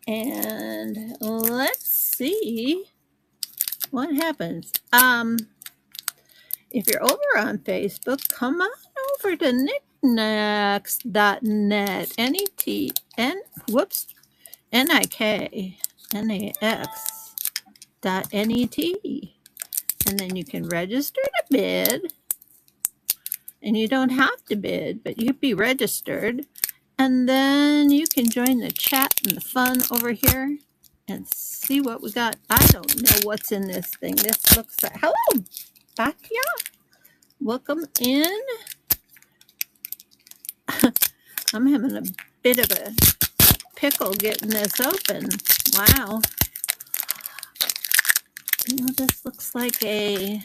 And let's see what happens. If you're over on Facebook, come on over to knickknacks.net. N-E-T-N, whoops, N-I-K-N-A-X.net. And then you can register to bid. And you don't have to bid, but you'd be registered. And then you can join the chat and the fun over here and see what we got. I don't know what's in this thing. This looks like, hello, Batya. Welcome in. I'm having a bit of a pickle getting this open. Wow. You know, this looks like a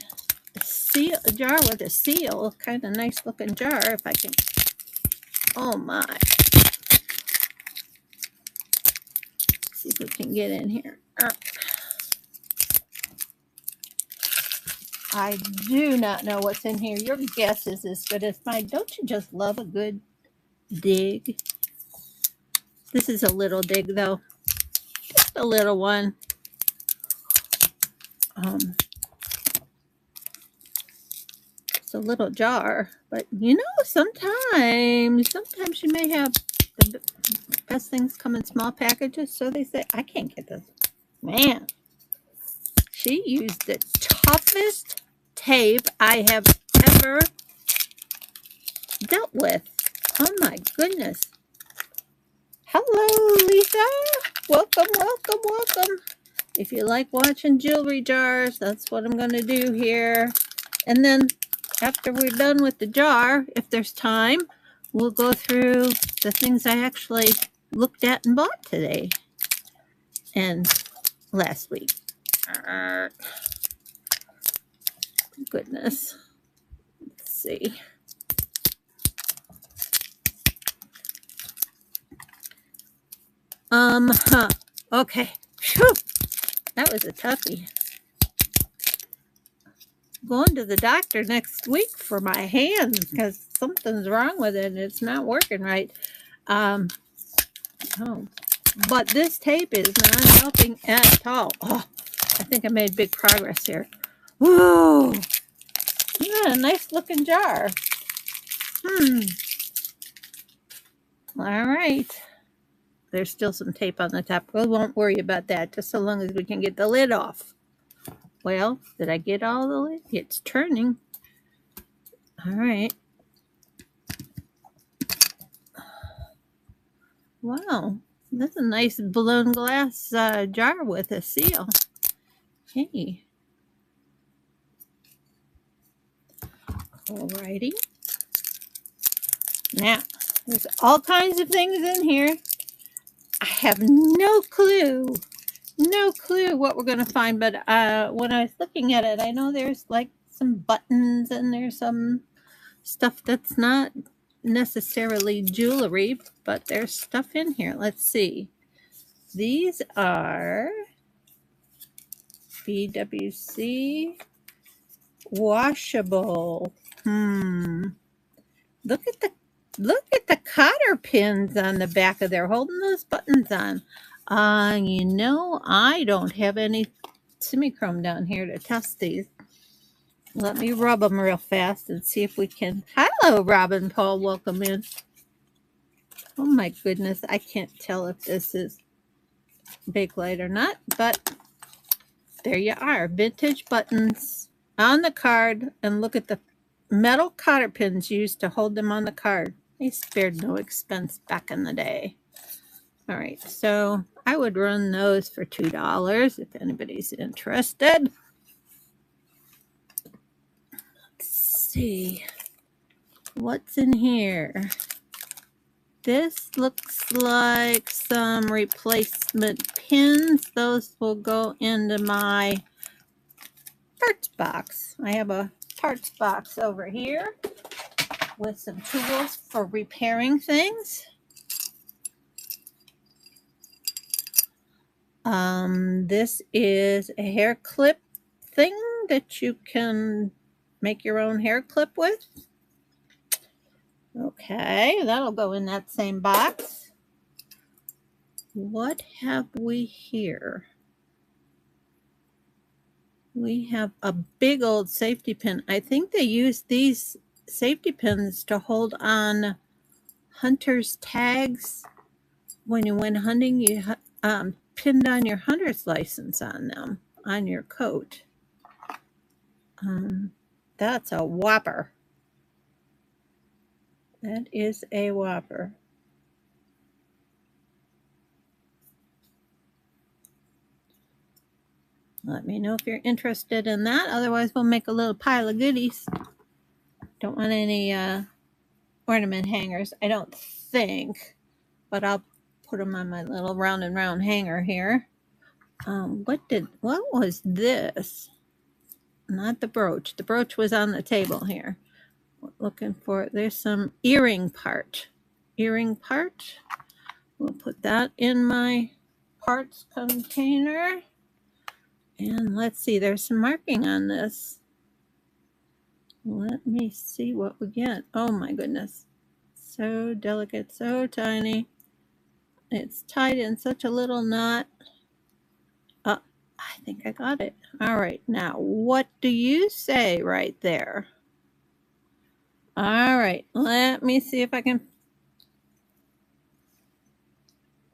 jar with a seal. Kind of nice looking jar if I can. Oh my. See if we can get in here. I do not know what's in here. Your guess is as good as mine. Don't you just love a good dig? This is a little dig, though. Just a little one. It's a little jar. But, you know, sometimes you may have the best things come in small packages. So they say, I can't get this. Man, she used the toughest tape I have ever dealt with. Oh my goodness. Hello, Lisa. Welcome, welcome, welcome. If you like watching jewelry jars, that's what I'm going to do here. And then after we're done with the jar, if there's time, we'll go through the things I actually looked at and bought today and last week. Goodness. Let's see. Okay. Whew. That was a toughie. Going to the doctor next week for my hand because something's wrong with it and it's not working right. But this tape is not helping at all. Oh, I think I made big progress here. Whoa! Yeah, a nice looking jar. All right. There's still some tape on the top. We won't worry about that, just so long as we can get the lid off. Well, did I get all the lid? It's turning. All right. Wow, that's a nice blown glass jar with a seal. Hey. Alrighty. Now, there's all kinds of things in here. I have no clue what we're going to find, but when I was looking at it, I know there's like some buttons and there's some stuff that's not necessarily jewelry, but there's stuff in here. Let's see. These are BWC washable. Look at the cotter pins on the back of there, holding those buttons on. You know, I don't have any semichrome down here to test these. Let me rub them real fast and see if we can. Hello, Robin Paul. Welcome in. Oh my goodness, I can't tell if this is Bakelite or not, but there you are. Vintage buttons on the card, and look at the metal cotter pins used to hold them on the card. They spared no expense back in the day. All right, so I would run those for $2 if anybody's interested. Let's see what's in here. This looks like some replacement pins. Those will go into my parts box. I have a parts box over here with some tools for repairing things. This is a hair clip thing that you can make your own hair clip with. Okay, that'll go in that same box. What have we here? We have a big old safety pin. I think they use these safety pins to hold on hunter's tags. When you went hunting, you pinned on your hunter's license on them, on your coat. That's a whopper. That is a whopper. Let me know if you're interested in that. Otherwise, we'll make a little pile of goodies. Don't want any ornament hangers, I don't think, but I'll put them on my little round and round hanger here. What was this? Not the brooch. The brooch was on the table here. Looking for, there's some earring part. Earring part. We'll put that in my parts container. And let's see, there's some marking on this. Let me see what we get. Oh my goodness. So delicate, so tiny. It's tied in such a little knot. I think I got it. All right, now what do you say right there? All right, let me see if I can.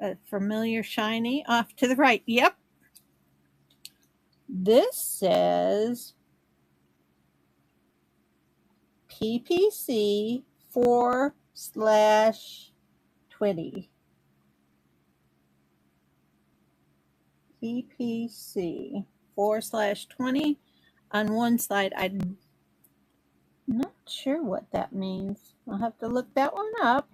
A familiar shiny off to the right. Yep. This says PPC 4/20. PPC 4/20 on one side. I'm not sure what that means. I'll have to look that one up.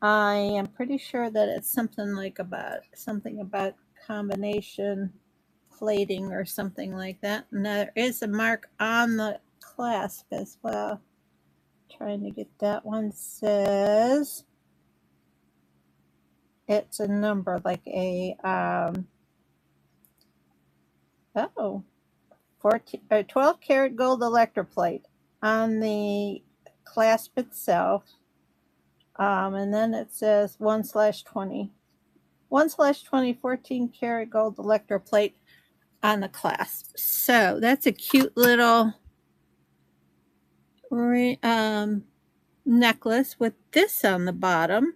I am pretty sure that it's something about combination plating or something like that. And there is a mark on the clasp as well. Trying to get that one. Says it's a number like a 12 karat gold electroplate on the clasp itself. And then it says 1/20. 1/20 14 karat gold electroplate on the clasp. So that's a cute little necklace with this on the bottom.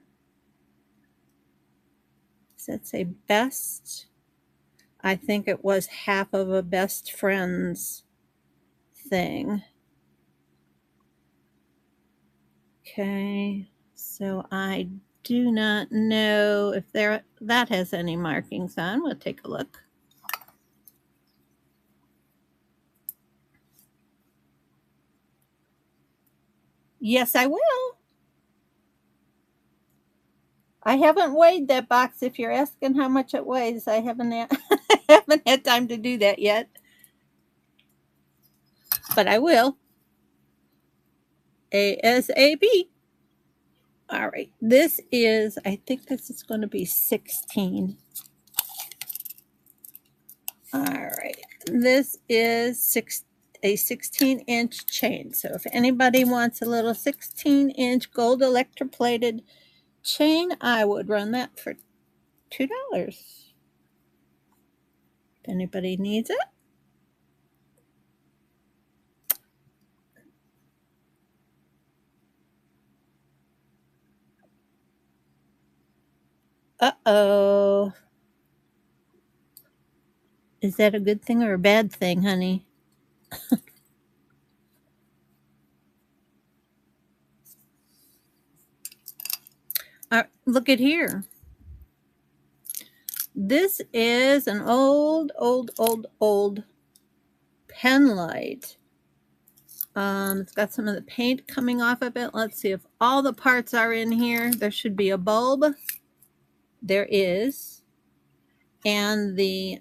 Does that say best? I think it was half of a best friends thing. Okay, so I do not know if that has any markings on. We'll take a look. Yes, I will. I haven't weighed that box. If you're asking how much it weighs, I haven't had time to do that yet. But I will. ASAP. All right. I think this is going to be 16. All right. This is a 16-inch chain. So if anybody wants a little 16-inch gold electroplated chain, I would run that for $2. If anybody needs it. Uh-oh. Is that a good thing or a bad thing, honey? Look at here. This is an old pen light. It's got some of the paint coming off of it. Let's see if all the parts are in here. There should be a bulb. There is. And the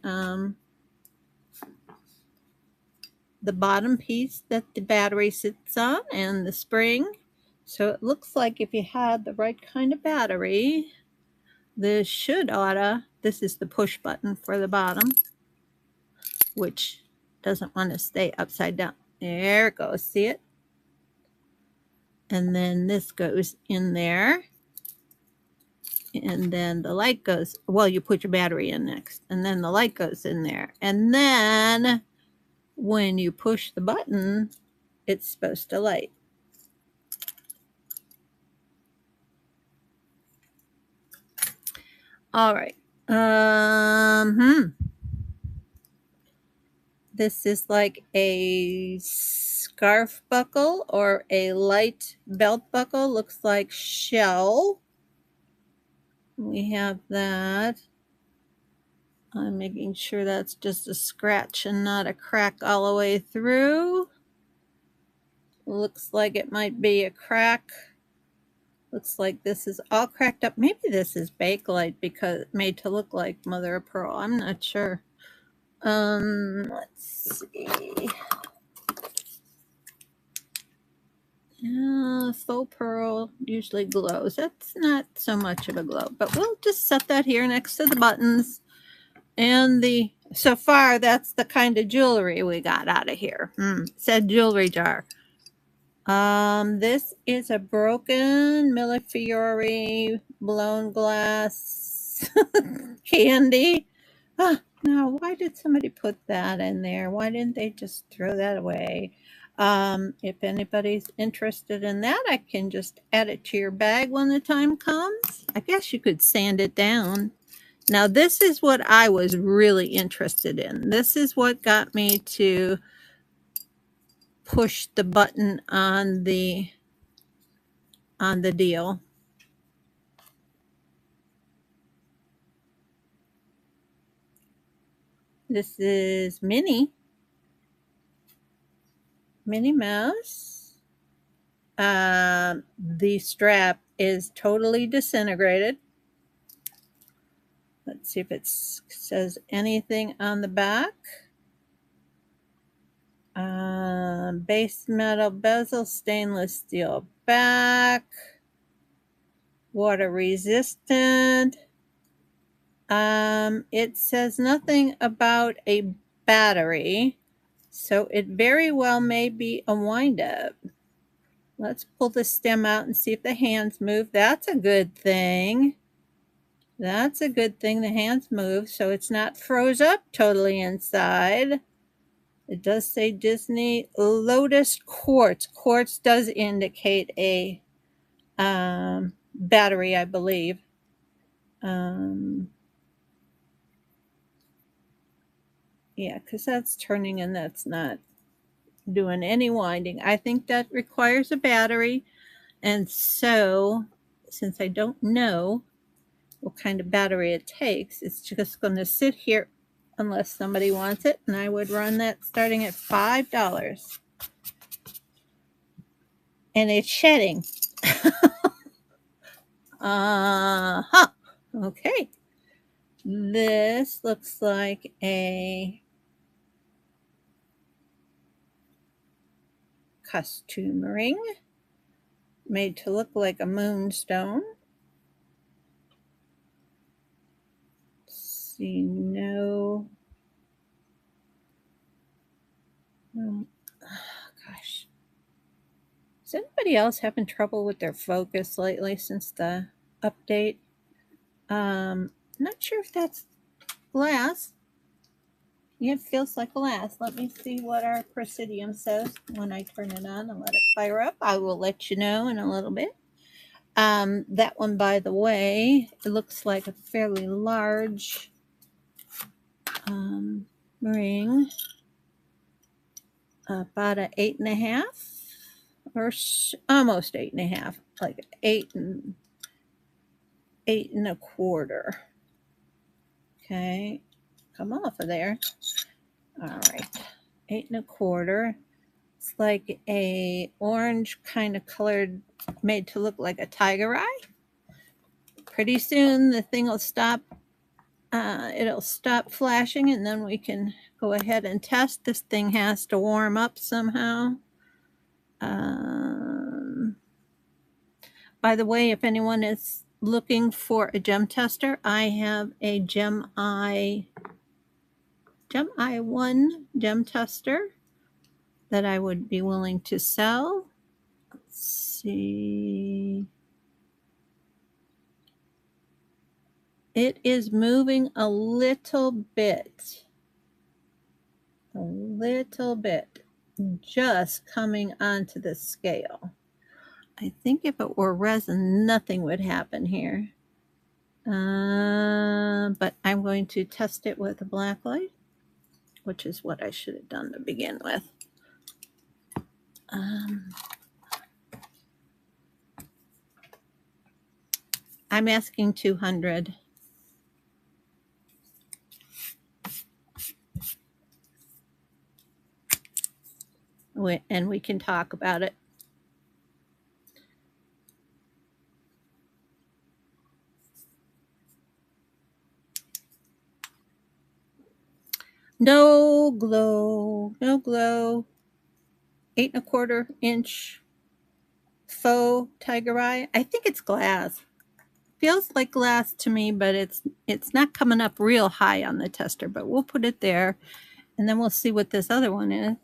bottom piece that the battery sits on and the spring. So it looks like if you had the right kind of battery, this is the push button for the bottom, which doesn't want to stay upside down. There it goes. See it? And then this goes in there. and then the light goes, well, you put your battery in next, and then the light goes in there. And then when you push the button, it's supposed to light. All right. This is like a scarf buckle or a light belt buckle. Looks like shell. We have that. I'm making sure that's just a scratch and not a crack all the way through. Looks like it might be a crack. Looks like this is all cracked up. Maybe this is Bakelite because made to look like mother of pearl. I'm not sure. Let's see. Faux pearl usually glows. That's not so much of a glow, but we'll just set that here next to the buttons. And so far, that's the kind of jewelry we got out of here. Said jewelry jar. This is a broken Millefiori blown glass candy. Now, why did somebody put that in there? Why didn't they just throw that away? If anybody's interested in that, I can just add it to your bag when the time comes. I guess you could sand it down. Now, this is what I was really interested in. This is what got me to push the button on the deal. This is Minnie Mouse. The strap is totally disintegrated. Let's see if it says anything on the back. Base metal bezel, stainless steel back, water resistant. It says nothing about a battery, so it very well may be a wind-up. Let's pull the stem out and see if the hands move. That's a good thing. That's a good thing. The hands move, so it's not froze up totally inside. It does say Disney Lotus Quartz. Quartz does indicate a battery, I believe. Yeah, because that's turning and that's not doing any winding. I think that requires a battery. And so, since I don't know what kind of battery it takes, it's just going to sit here unless somebody wants it. And I would run that starting at $5. And it's shedding. Okay. This looks like a costume ring made to look like a moonstone. See, no. Gosh. Is anybody else having trouble with their focus lately since the update? Not sure if that's glass. Yeah, it feels like glass. Let me see what our Presidium says when I turn it on and let it fire up. I will let you know in a little bit. That one, by the way, it looks like a fairly large ring. About an 8.5 or almost 8.5, like 8.25. Okay, come off of there. All right, 8.25. It's like a orange kind of colored, made to look like a tiger eye. Pretty soon the thing will stop. It'll stop flashing, and then we can go ahead and test. This thing has to warm up somehow. By the way, if anyone is looking for a gem tester, I have a Gem I 1 gem tester that I would be willing to sell. Let's see. It is moving a little bit. A little bit. Just coming onto the scale. I think if it were resin, nothing would happen here. But I'm going to test it with a black light, which is what I should have done to begin with. I'm asking 200. And we can talk about it. No glow, no glow. 8¼ inch faux tiger eye. I think it's glass. Feels like glass to me, but it's not coming up real high on the tester, but we'll put it there and then we'll see what this other one is.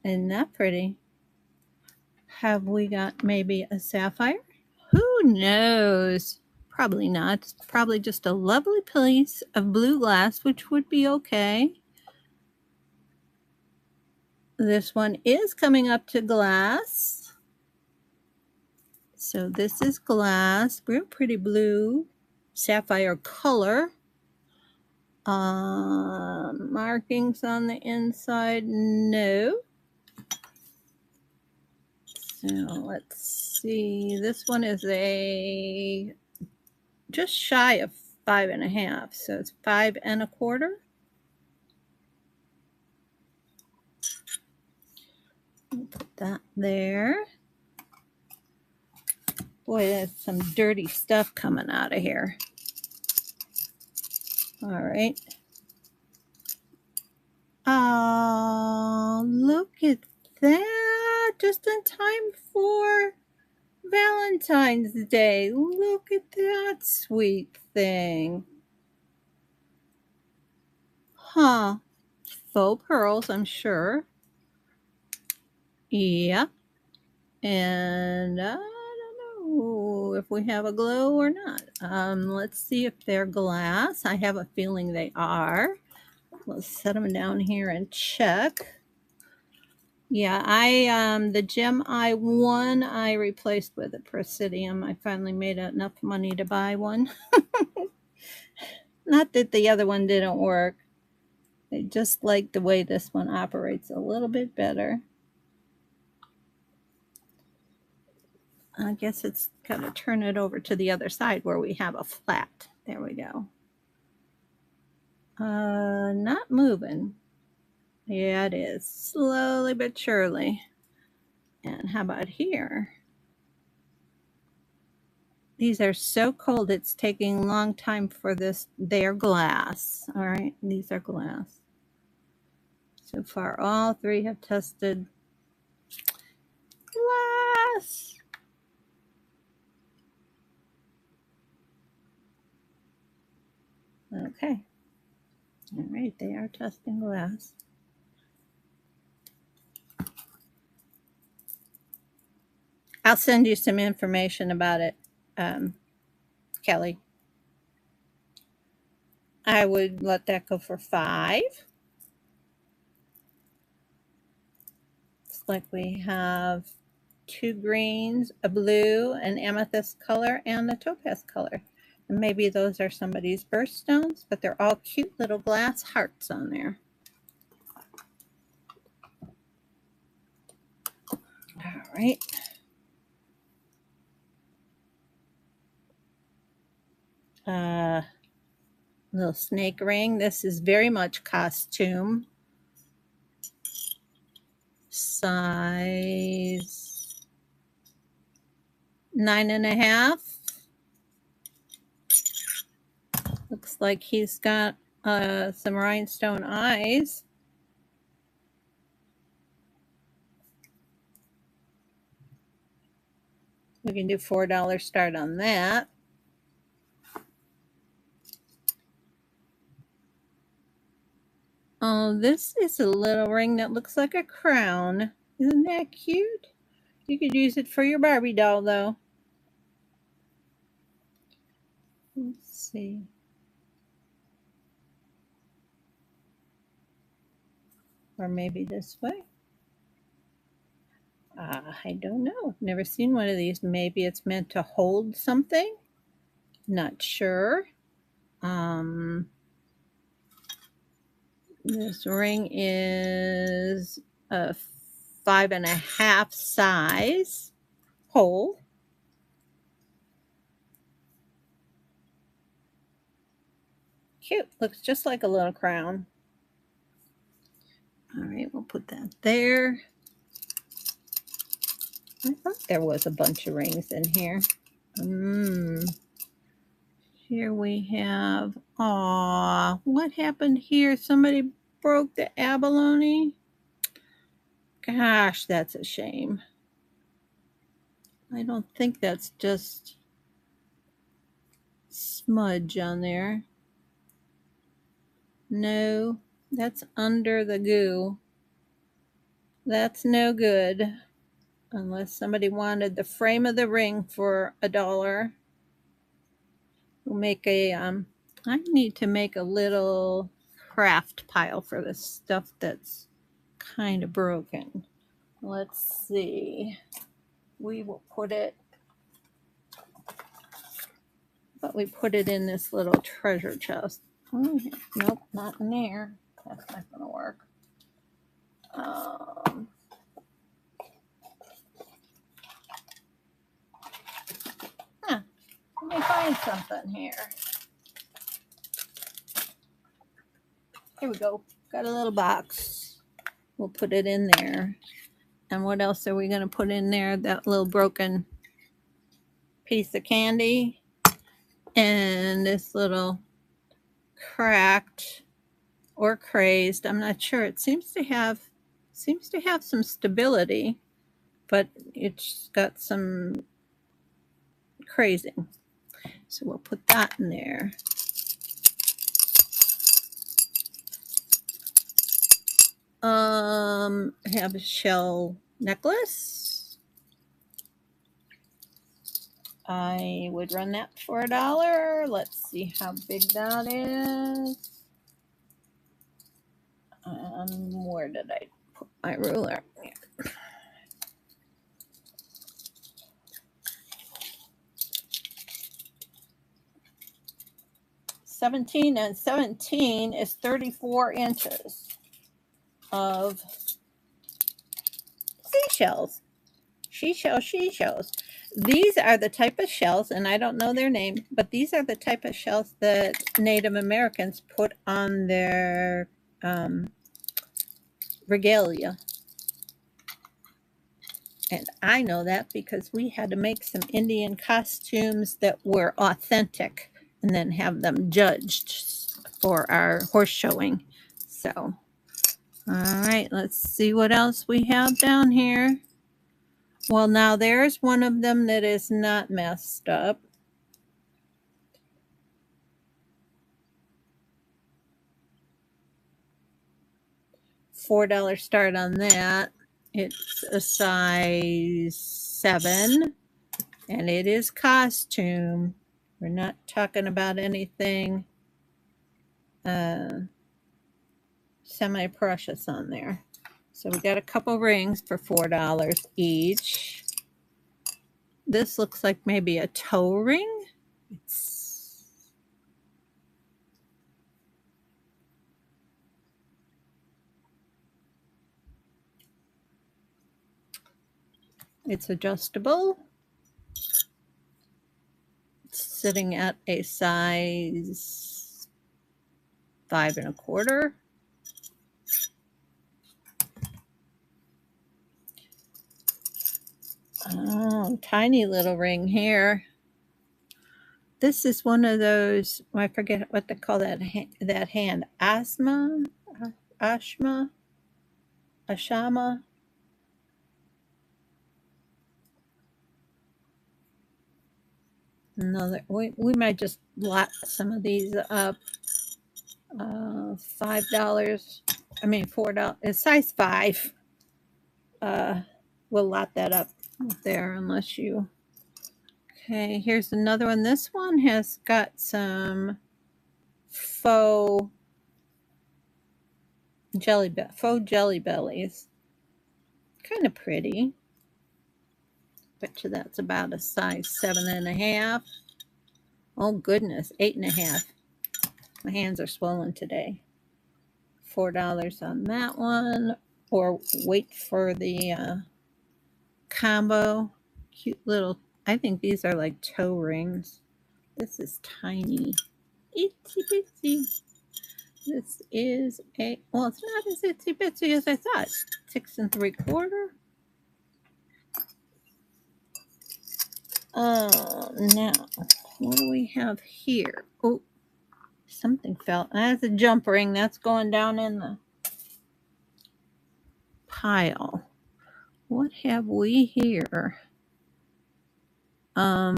Isn't that pretty? Have we got maybe a sapphire? Who knows? Probably not. It's probably just a lovely piece of blue glass, which would be okay. This one is coming up to glass. So this is glass, real pretty blue, sapphire color. Markings on the inside, no. So let's see, this one is a just shy of 5.5, so it's 5¼ Put that there. Boy, there's some dirty stuff coming out of here. All right. Oh, look at that. Just in time for Valentine's Day. Look at that sweet thing. Huh. Faux pearls, I'm sure. Yeah. And I don't know if we have a glow or not. Let's see if they're glass. I have a feeling they are. We'll set them down here and check. Yeah, the gem eye one I replaced with a Presidium. I finally made enough money to buy one. Not that the other one didn't work. I just like the way this one operates a little bit better. I guess it's got to turn it over to the other side where we have a flat. There we go. Not moving. Yeah, it is. Slowly but surely. And how about here? These are so cold, it's taking a long time for this. They're glass. All right, these are glass. So far, all three have tested glass. Okay. All right, they are testing glass. I'll send you some information about it, Kelly. I would let that go for 5. Looks like we have 2 greens, a blue, an amethyst color, and a topaz color. And maybe those are somebody's birthstones, but they're all cute little glass hearts on there. All right. Little snake ring. This is very much costume. Size 9.5. Looks like he's got some rhinestone eyes. We can do $4 start on that. Oh, this is a little ring that looks like a crown. Isn't that cute? You could use it for your Barbie doll, though. Let's see. Or maybe this way. I don't know. Never seen one of these. Maybe it's meant to hold something. Not sure. This ring is a 5.5 size hole. Cute. Looks just like a little crown. All right, we'll put that there. I thought there was a bunch of rings in here. Here we have, what happened here? Somebody broke the abalone. Gosh, that's a shame. I don't think that's just smudge on there. No, that's under the goo. That's no good. Unless somebody wanted the frame of the ring for $1. We'll make a, I need to make a little craft pile for this stuff that's kind of broken. Let's see. We will put it, but we put it in this little treasure chest. Oh, nope, not in there. That's not going to work. Let me find something here. Here we go. Got a little box. We'll put it in there. And what else are we going to put in there? That little broken piece of candy. And this little cracked or crazed. I'm not sure. It seems to have some stability, but it's got some crazing. So we'll put that in there. Have a shell necklace. I would run that for $1. Let's see how big that is. Where did I put my ruler? Here. $17 and 17 is 34 inches of seashells. She-shells. These are the type of shells, and I don't know their name, but these are the type of shells that Native Americans put on their regalia. And I know that because we had to make some Indian costumes that were authentic and then have them judged for our horse showing. So, all right, let's see what else we have down here. Well, now there's one of them that is not messed up. $4 start on that. It's a size 7, and it is costume. We're not talking about anything semi-precious on there. So we got a couple rings for $4 each. This looks like maybe a toe ring. It's adjustable. It's sitting at a size 5 1/4. Oh, tiny little ring here. This is one of those, I forget what they call that hand. Ashama. Another, we might just lot some of these up. $5. I mean $4. It's size 5. We'll lot that up there unless you. Okay, here's another one. This one has got some faux jelly bellies. Kind of pretty. Bet you that's about a size 7.5. Oh goodness, 8.5. My hands are swollen today. $4 on that one. Or wait for the combo. Cute little, I think these are like toe rings. This is tiny. Itsy bitsy. This is well, it's not as itsy bitsy as I thought. 6 3/4. Now, what do we have here? Oh, something fell. That's a jump ring. That's going down in the pile. What have we here? Let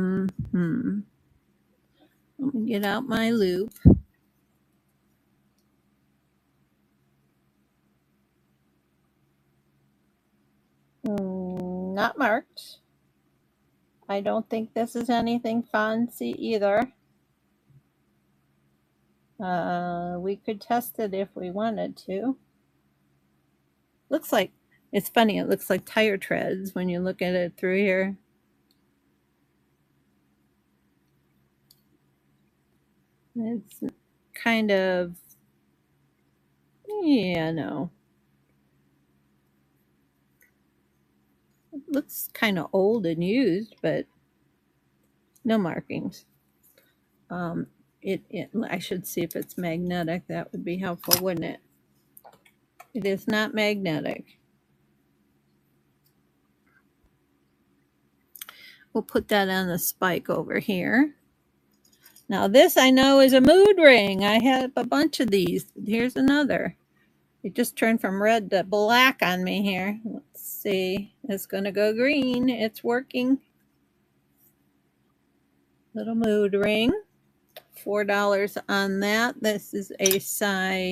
me get out my loop. Not marked. I don't think this is anything fancy either. We could test it if we wanted to. Looks like, it's funny, it looks like tire treads when you look at it through here. It's kind of, yeah, no. It looks kind of old and used, but no markings. I should see if it's magnetic. That would be helpful, wouldn't it? It is not magnetic. We'll put that on the spike over here. Now this I know is a mood ring. I have a bunch of these. Here's another. It just turned from red to black on me here. Let's see. It's going to go green. It's working. Little mood ring. $4 on that. This is a size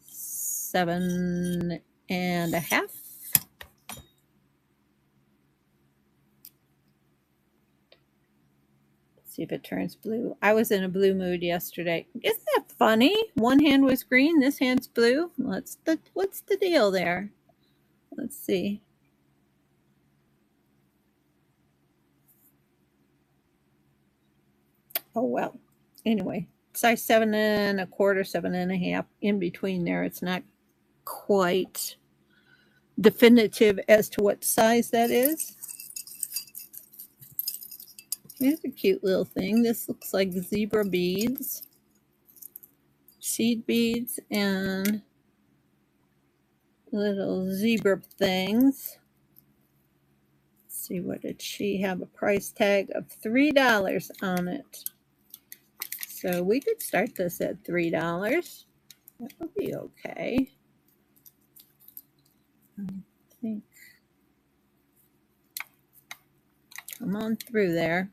7.5. See if it turns blue. I was in a blue mood yesterday. Isn't that funny? One hand was green, this hand's blue. What's the deal there? Let's see. Oh well. Anyway, size 7.25, 7.5, in between there. It's not quite definitive as to what size that is. Here's a cute little thing. This looks like zebra beads, seed beads, and little zebra things. Let's see, what did she have? A price tag of $3 on it. So we could start this at $3. That would be okay. I think. Come on through there.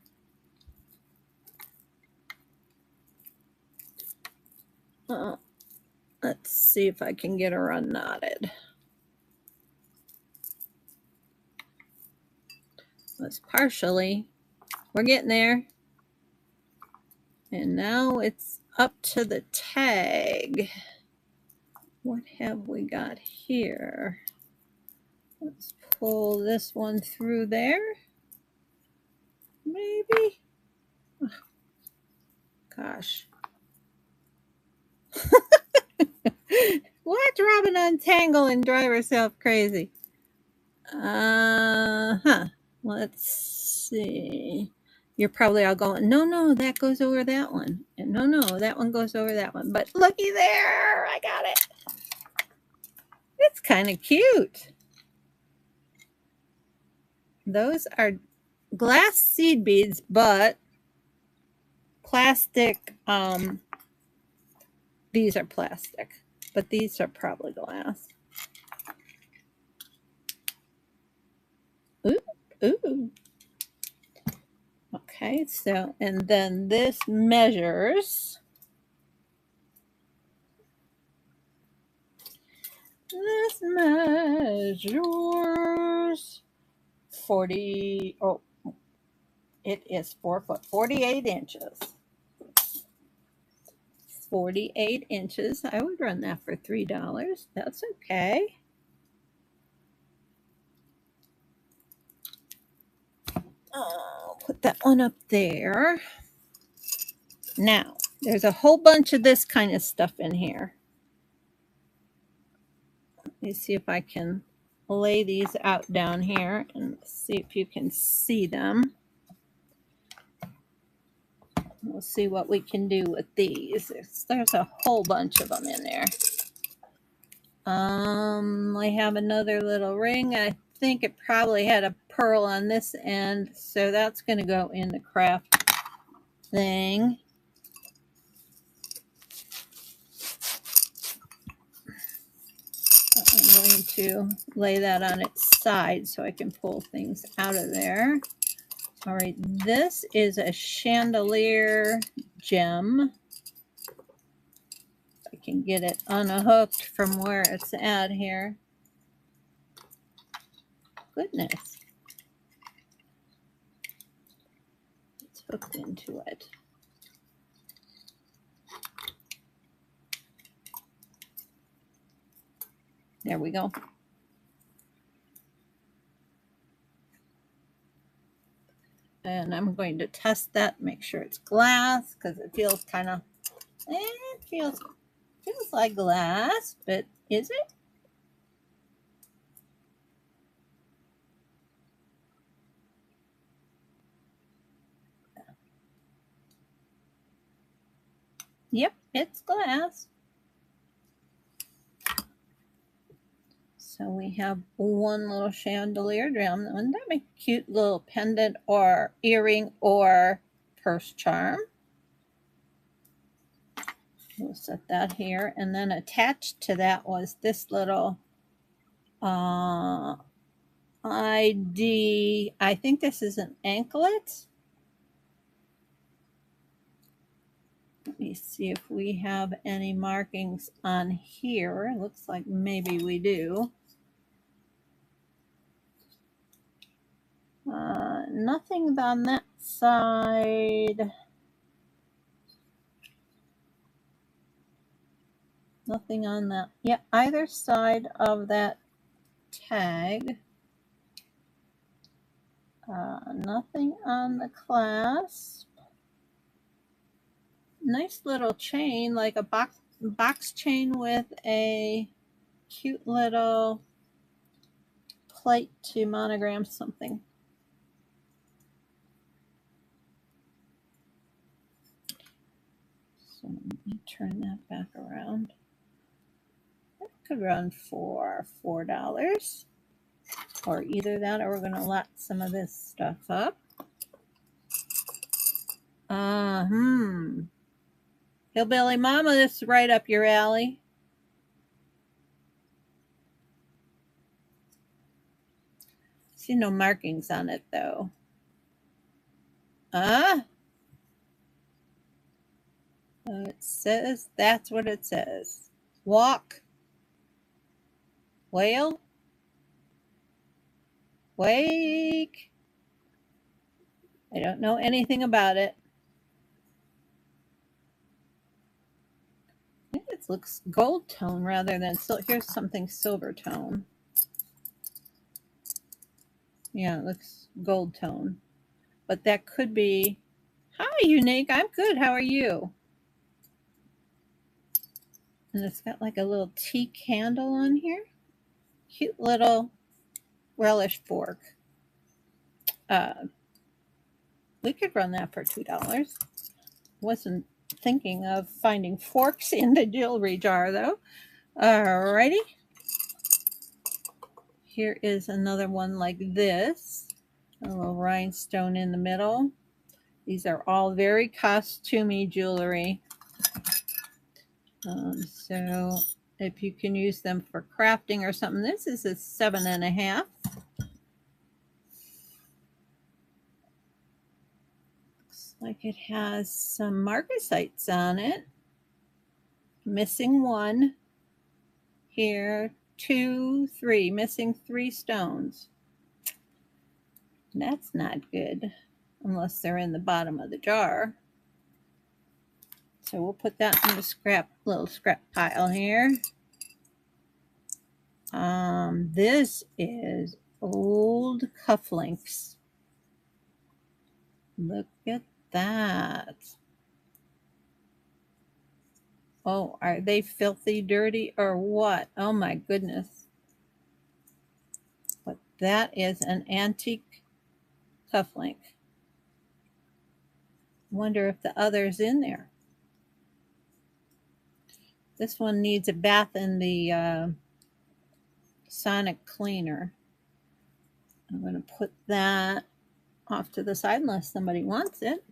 Let's see if I can get her unknotted. It's partially. We're getting there. And now it's up to the tag. What have we got here? Let's pull this one through there. Maybe. Oh, gosh. Watch Robin untangle and drive herself crazy. Let's see. You're probably all going, no, that goes over that one. And no, that one goes over that one. But looky there, I got it. It's kind of cute. Those are glass seed beads, but plastic. These are plastic, but these are probably glass. Ooh. Okay, so, and then this measures. This measures 40, oh, it is 4 foot, 48 inches. 48 inches. I would run that for $3. That's okay. I'll put that one up there. Now, there's a whole bunch of this kind of stuff in here. Let me see if I can lay these out down here and see if you can see them. We'll see what we can do with these. There's a whole bunch of them in there. I have another little ring. I think it probably had a pearl on this end, so that's going to go in the craft thing. I'm going to lay that on its side so I can pull things out of there. All right, this is a chandelier gem. I can get it unhooked from where it's at here. Goodness. It's hooked into it. There we go. And I'm going to test that, make sure it's glass, because it feels kind of, it feels like glass, but is it? Yep, it's glass. So we have one little chandelier gem. Wouldn't that make a cute little pendant or earring or purse charm? We'll set that here. And then attached to that was this little ID. I think this is an anklet. Let me see if we have any markings on here. Looks like maybe we do. Nothing on that side. Nothing on that. Yeah, either side of that tag. Nothing on the clasp. Nice little chain, like a box chain with a cute little plate to monogram something. So let me turn that back around. That could run for $4. Or either that or we're going to lot some of this stuff up. Hillbilly Mama, this is right up your alley. See no markings on it though. It says, that's what it says. Walk. Whale. Wake. I don't know anything about it. I think it looks gold tone rather than here's something silver tone. Yeah, it looks gold tone. But that could be. Hi, Unique. I'm good. How are you? And it's got like a little teak handle on here. Cute little relish fork. We could run that for $2. Wasn't thinking of finding forks in the jewelry jar though. Alrighty. Here is another one like this. A little rhinestone in the middle. These are all very costumey jewelry. So if you can use them for crafting or something, this is a 7.5. Looks like it has some marcasites on it. Missing one. Here, 2, 3. Missing 3 stones. That's not good unless they're in the bottom of the jar. So we'll put that in the little scrap pile here. This is old cufflinks. Look at that. Oh, are they filthy dirty or what? Oh my goodness. But that is an antique cufflink. Wonder if the other's in there. This one needs a bath in the sonic cleaner. I'm going to put that off to the side unless somebody wants it.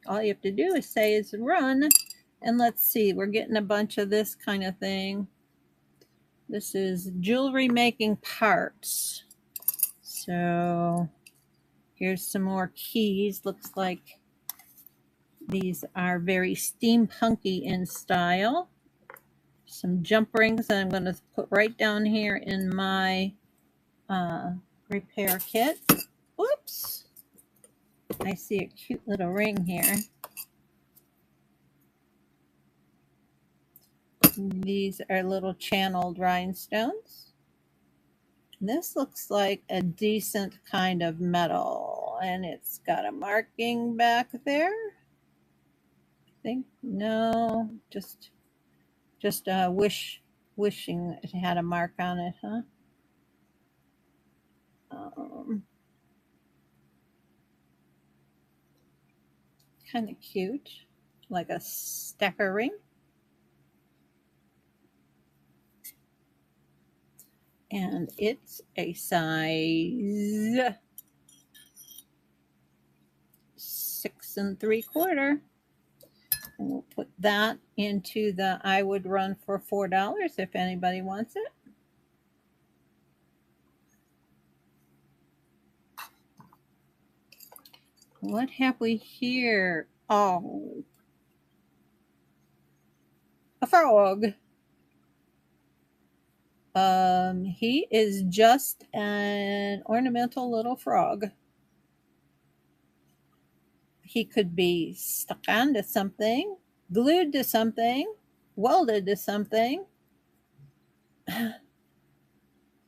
All you have to do is say is run. And let's see, we're getting a bunch of this kind of thing. This is jewelry making parts. So here's some more keys. Looks like these are very steampunky in style. Some jump rings that I'm going to put right down here in my repair kit. Whoops! I see a cute little ring here. These are little channeled rhinestones. This looks like a decent kind of metal, and it's got a marking back there. I think no, just wishing it had a mark on it, huh? Kind of cute, like a stacker ring. And it's a size 6 3/4. And we'll put that into the I would run for $4 if anybody wants it. What have we here? Oh, a frog. He is just an ornamental little frog. He could be stuck onto something, glued to something, welded to something,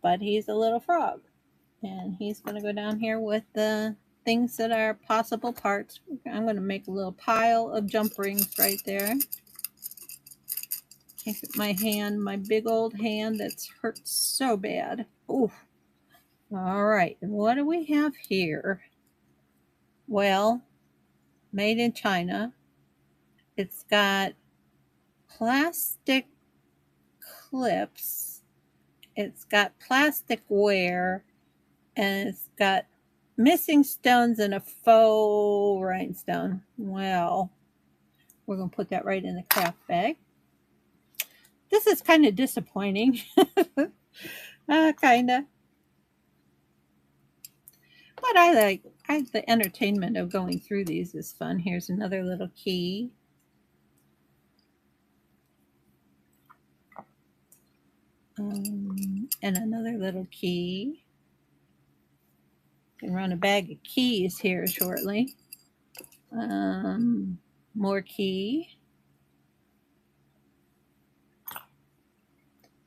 but he's a little frog. And he's going to go down here with the things that are possible parts. I'm going to make a little pile of jump rings right there. Look at my hand, my big old hand that's hurt so bad. Ooh. All right, and what do we have here? Well, made in China. It's got plastic clips. It's got plastic wear, and it's got missing stones and a faux rhinestone. Well, we're going to put that right in the craft bag. This is kind of disappointing. Kind of. But I like the entertainment of going through these is fun. Here's another little key. And another little key. Can run a bag of keys here shortly. More key.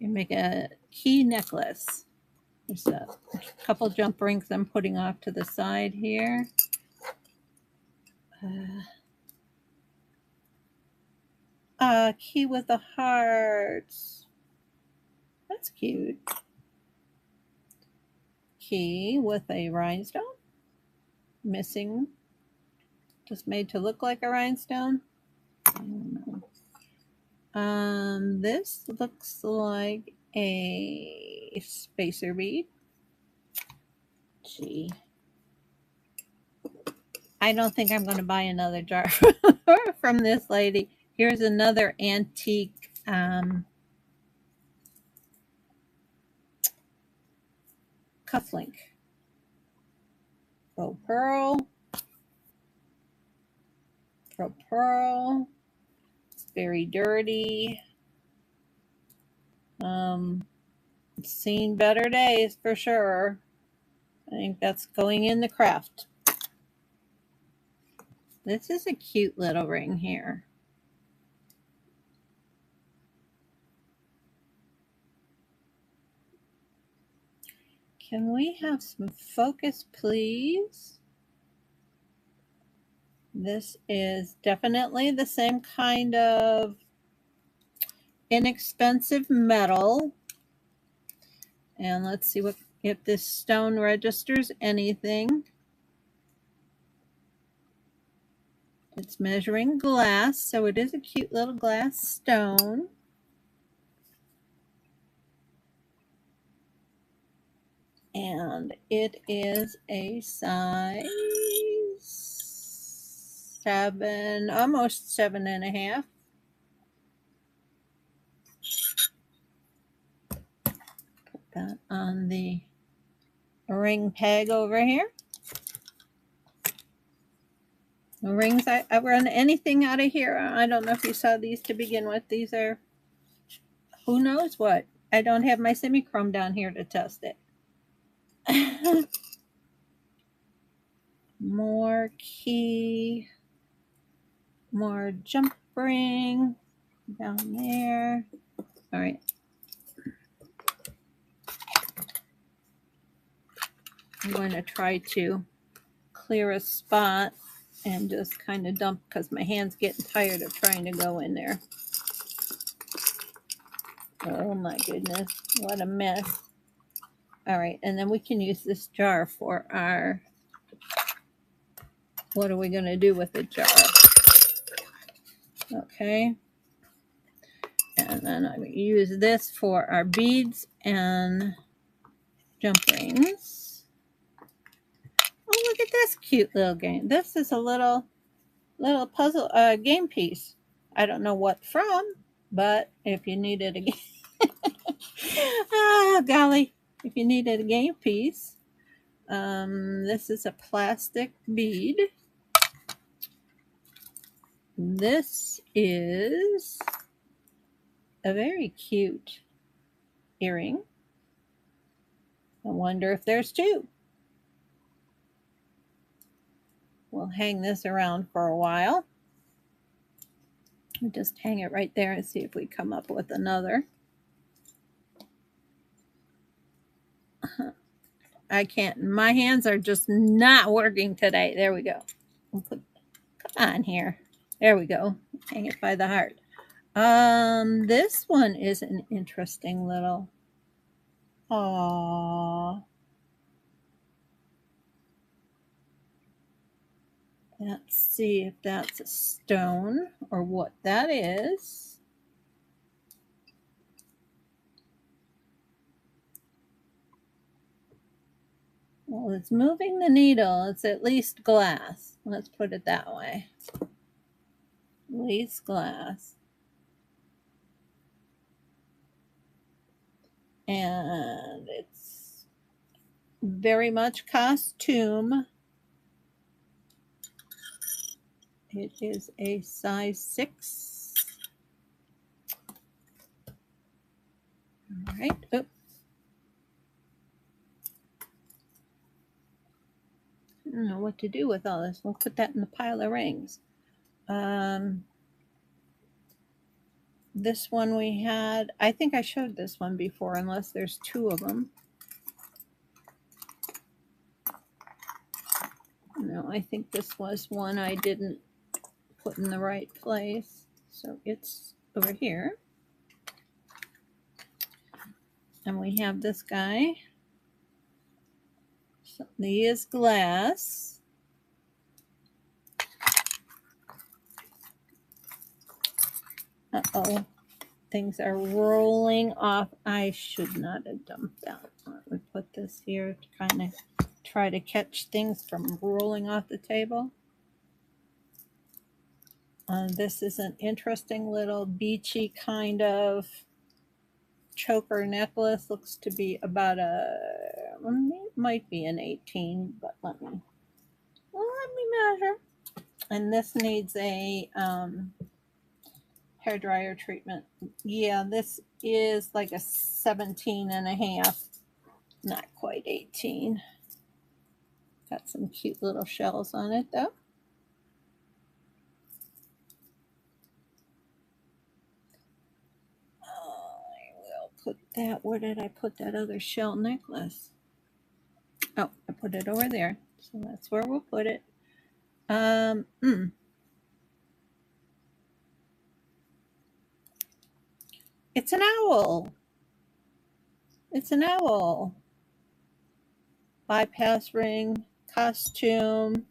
You make a key necklace. There's a couple jump rings I'm putting off to the side here. Key with the hearts. That's cute. Key with a rhinestone. Missing. Just made to look like a rhinestone. I don't know. This looks like a spacer bead. Gee. I don't think I'm going to buy another jar from this lady. Here's another antique cufflink. Faux pearl. Faux pearl. It's very dirty. It's seen better days for sure. I think that's going in the craft. This is a cute little ring here. Can we have some focus, please? This is definitely the same kind of inexpensive metal. And let's see what if this stone registers anything. It's measuring glass, so it is a cute little glass stone. And it is a size 7, almost 7.5. Put that on the ring peg over here. The rings, I run anything out of here. I don't know if you saw these to begin with. These are, who knows what. I don't have my semi-chrome down here to test it. More key, more jump ring down there. All right. I'm going to try to clear a spot and just kind of dump because my hand's getting tired of trying to go in there. Oh my goodness, what a mess. All right, and then we can use this jar for our, what are we going to do with the jar? Okay. And then I'm going to use this for our beads and jump rings. Oh, look at this cute little game. This is a little puzzle game piece. I don't know what from, but if you needed a game, ah, golly, if you needed a game piece, this is a plastic bead. This is a very cute earring. I wonder if there's two. We'll hang this around for a while. We'll just hang it right there and see if we come up with another. I can't. My hands are just not working today. There we go. We'll put, come on here. There we go. Hang it by the heart. This one is an interesting little. Aww. Let's see if that's a stone or what that is. Well, it's moving the needle. It's at least glass. Let's put it that way. At least glass. And it's very much costume. It is a size 6. All right. Oops. I don't know what to do with all this. We'll put that in the pile of rings. This one we had, I think I showed this one before, unless there's two of them. No, I think this was one I didn't put in the right place. So it's over here. And we have this guy. So he is glass. Uh-oh. Things are rolling off. I should not have dumped that. We put this here to kind of try to catch things from rolling off the table. This is an interesting little beachy kind of choker necklace. Looks to be about it might be an 18, but let me measure. And this needs a hair dryer treatment. Yeah, this is like a 17.5, not quite 18. Got some cute little shells on it though. I will put that, where did I put that other shell necklace? Oh, I put it over there. So that's where we'll put it. It's an owl. It's an owl. Bypass ring, costume.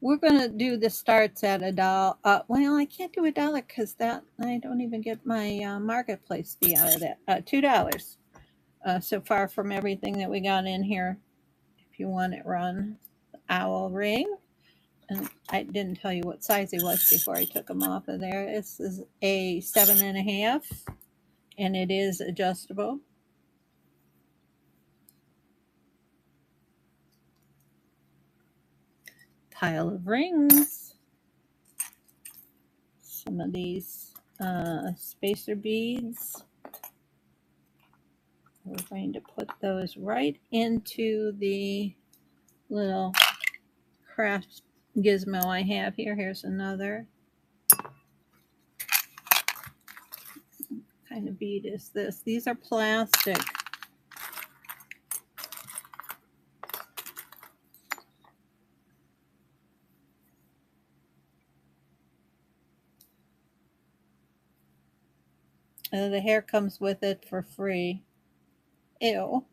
We're going to do the starts at $1. Well, I can't do $1 because that I don't even get my marketplace fee out of that. $2 so far from everything that we got in here. If you want it run, owl ring. And I didn't tell you what size he was before I took him off of there. This is a 7.5, and it is adjustable. Pile of rings. Some of these spacer beads. We're going to put those right into the little craft gizmo I have here. Here's another. What kind of bead is this? These are plastic. The hair comes with it for free. Ew.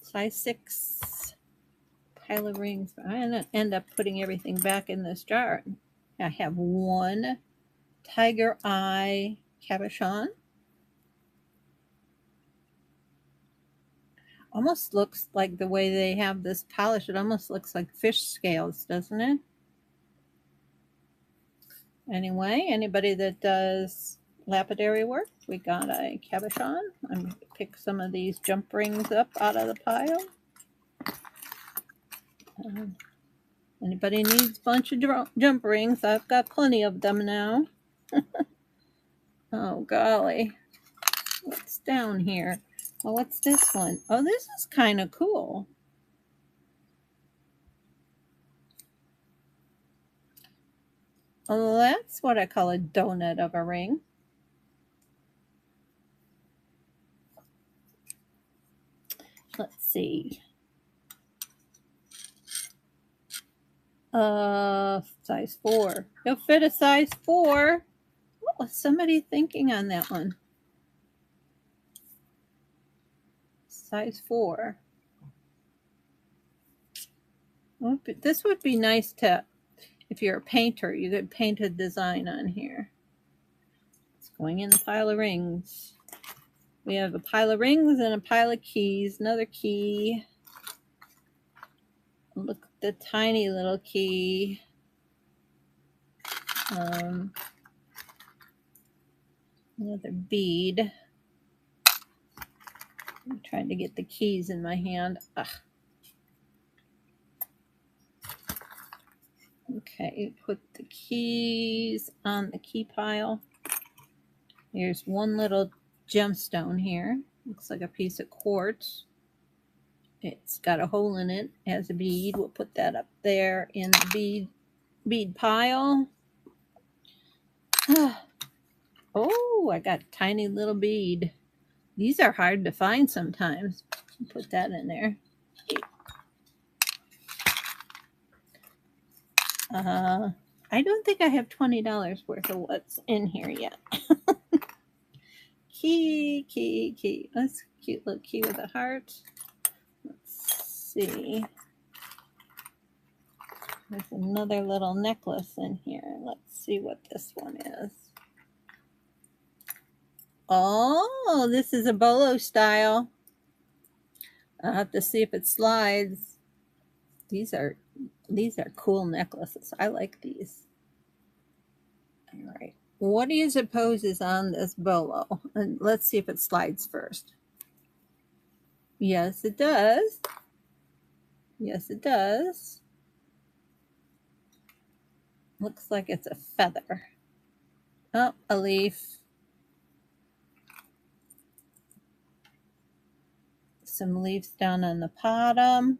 Size 6 pile of rings. I'm going to end up putting everything back in this jar. I have one tiger eye cabochon. Almost looks like the way they have this polish. It almost looks like fish scales, doesn't it? Anyway, anybody that does lapidary work, we got a cabochon. I'm going to pick some of these jump rings up out of the pile. Anybody needs a bunch of jump rings, I've got plenty of them now. Oh, golly. What's down here? Oh, what's this one? Oh, this is kind of cool. Oh, that's what I call a donut of a ring. Let's see. Size 4. It'll fit a size 4. What was somebody thinking on that one? Size 4. Well, this would be nice to, if you're a painter, you could paint a design on here. It's going in the pile of rings. We have a pile of rings and a pile of keys. Another key. Look at the tiny little key. Another bead. I'm trying to get the keys in my hand. Ugh. Okay, put the keys on the key pile. Here's one little gemstone here. Looks like a piece of quartz. It's got a hole in it as a bead. We'll put that up there in the bead pile. Oh, I got a tiny little bead. These are hard to find sometimes. Put that in there. I don't think I have $20 worth of what's in here yet. Key. That's a cute little key with a heart. Let's see. There's another little necklace in here. Let's see what this one is. Oh, this is a bolo style. I'll have to see if it slides. These are cool necklaces. I like these. All right. What do you suppose is on this bolo? And let's see if it slides first. Yes, it does. Yes, it does. Looks like it's a feather. Oh, a leaf. Some leaves down on the bottom.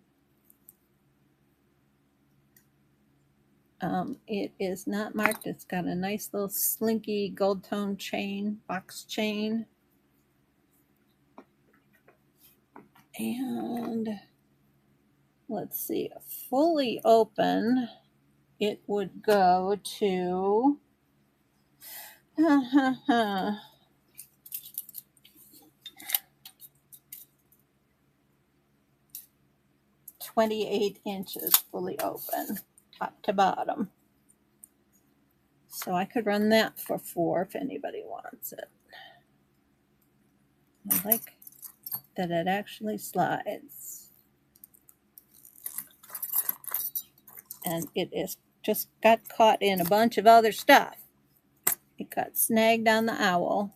It is not marked. It's got a nice little slinky gold tone chain, box chain. And let's see, fully open, it would go to $28 fully open, top to bottom. So I could run that for $4 if anybody wants it. I like that it actually slides. And it is just got caught in a bunch of other stuff. It got snagged on the owl.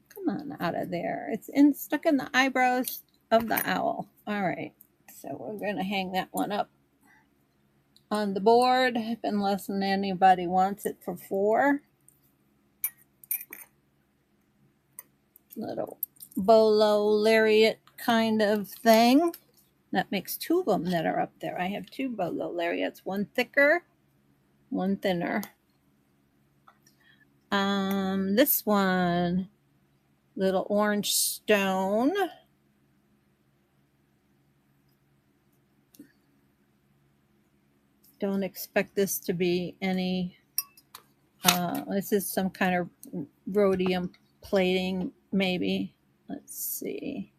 Come on out of there. It's stuck in the eyebrows of the owl. All right. So we're going to hang that one up on the board unless anybody wants it for $4. Little bolo lariat kind of thing. That makes 2 of them that are up there. I have 2 bolo lariats, one thicker, one thinner. This one, little orange stone. Don't expect this to be any, this is some kind of rhodium plating, maybe. Let's see.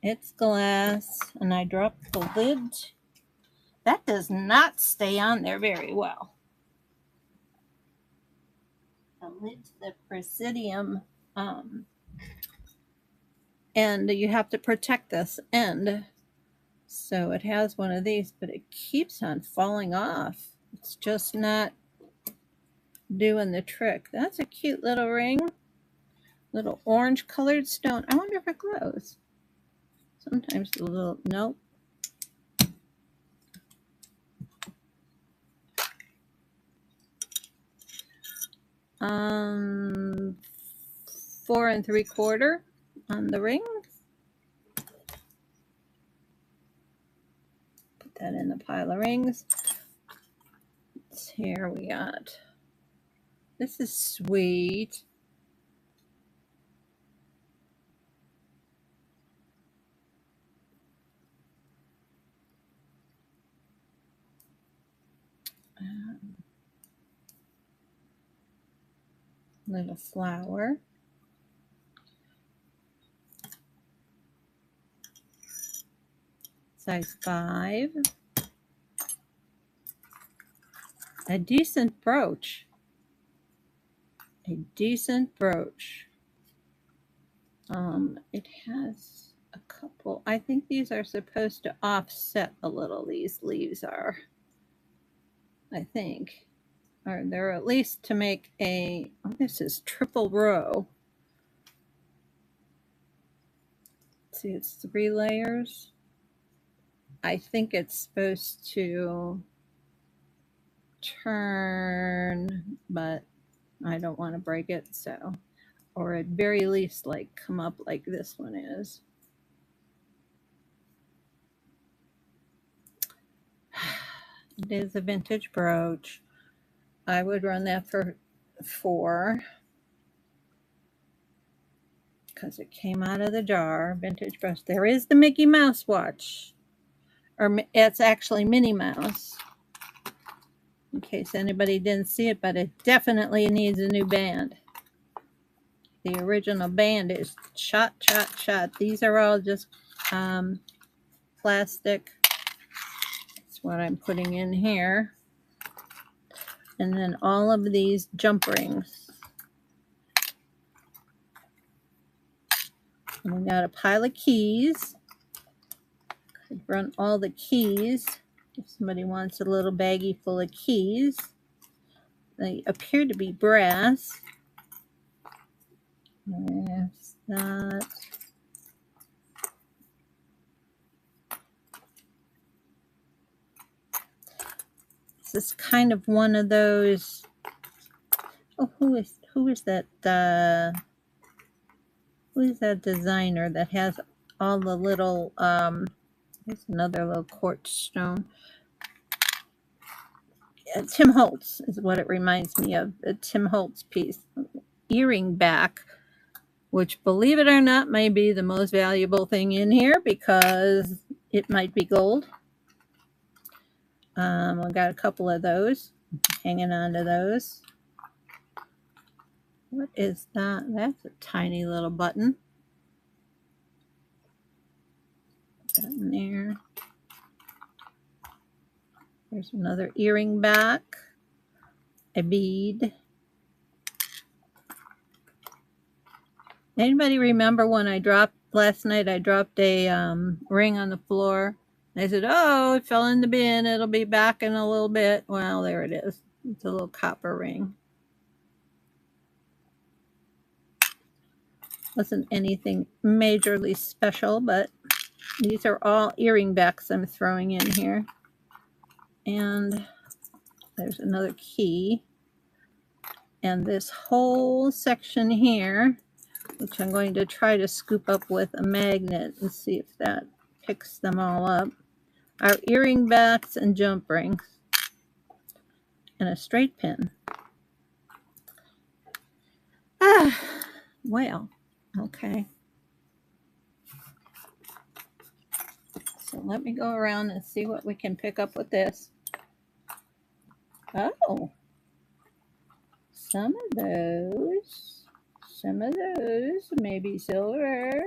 It's glass, and I dropped the lid. That does not stay on there very well. The lid to the presidium, and you have to protect this end. So it has one of these, but it keeps on falling off. It's just not doing the trick. That's a cute little ring. Little orange colored stone. I wonder if it glows. Sometimes a little, nope. $4 3/4 on the ring. Put that in the pile of rings. Here we got. This is sweet. Little flower. Size 5. A decent brooch. A decent brooch. It has a couple. I think these are supposed to offset a little. These leaves are. I think. Or they're at least to make a, oh, this is triple row. See, it's 3 layers. I think it's supposed to turn, but I don't want to break it, so, or at very least, like, come up like this one is. It is a vintage brooch. I would run that for $4 because it came out of the jar. Vintage brooch. There is the Mickey Mouse watch, or it's actually Minnie Mouse, in case anybody didn't see it, but it definitely needs a new band. The original band is shot. These are all just plastic. That's what I'm putting in here. And then all of these jump rings. And we got a pile of keys. Could run all the keys if somebody wants a little baggie full of keys. They appear to be brass. There's that. This is kind of one of those. Oh, who is that? Who is that designer that has all the little? There's another little quartz stone. Tim Holtz is what it reminds me of. A Tim Holtz piece, earring back, which, believe it or not, may be the most valuable thing in here because it might be gold. I've got a couple of those, hanging on to those. What is that? That's a tiny little button. Put that in there. There's another earring back, a bead. Anybody remember when I dropped last night? I dropped a ring on the floor. I said, "Oh, it fell in the bin. It'll be back in a little bit." Well, there it is. It's a little copper ring. Wasn't anything majorly special, but these are all earring backs I'm throwing in here. And there's another key. And this whole section here, which I'm going to try to scoop up with a magnet and see if that picks them all up, are earring backs and jump rings. And a straight pin. Well, okay. So let me go around and see what we can pick up with this. Oh, some of those, maybe silver.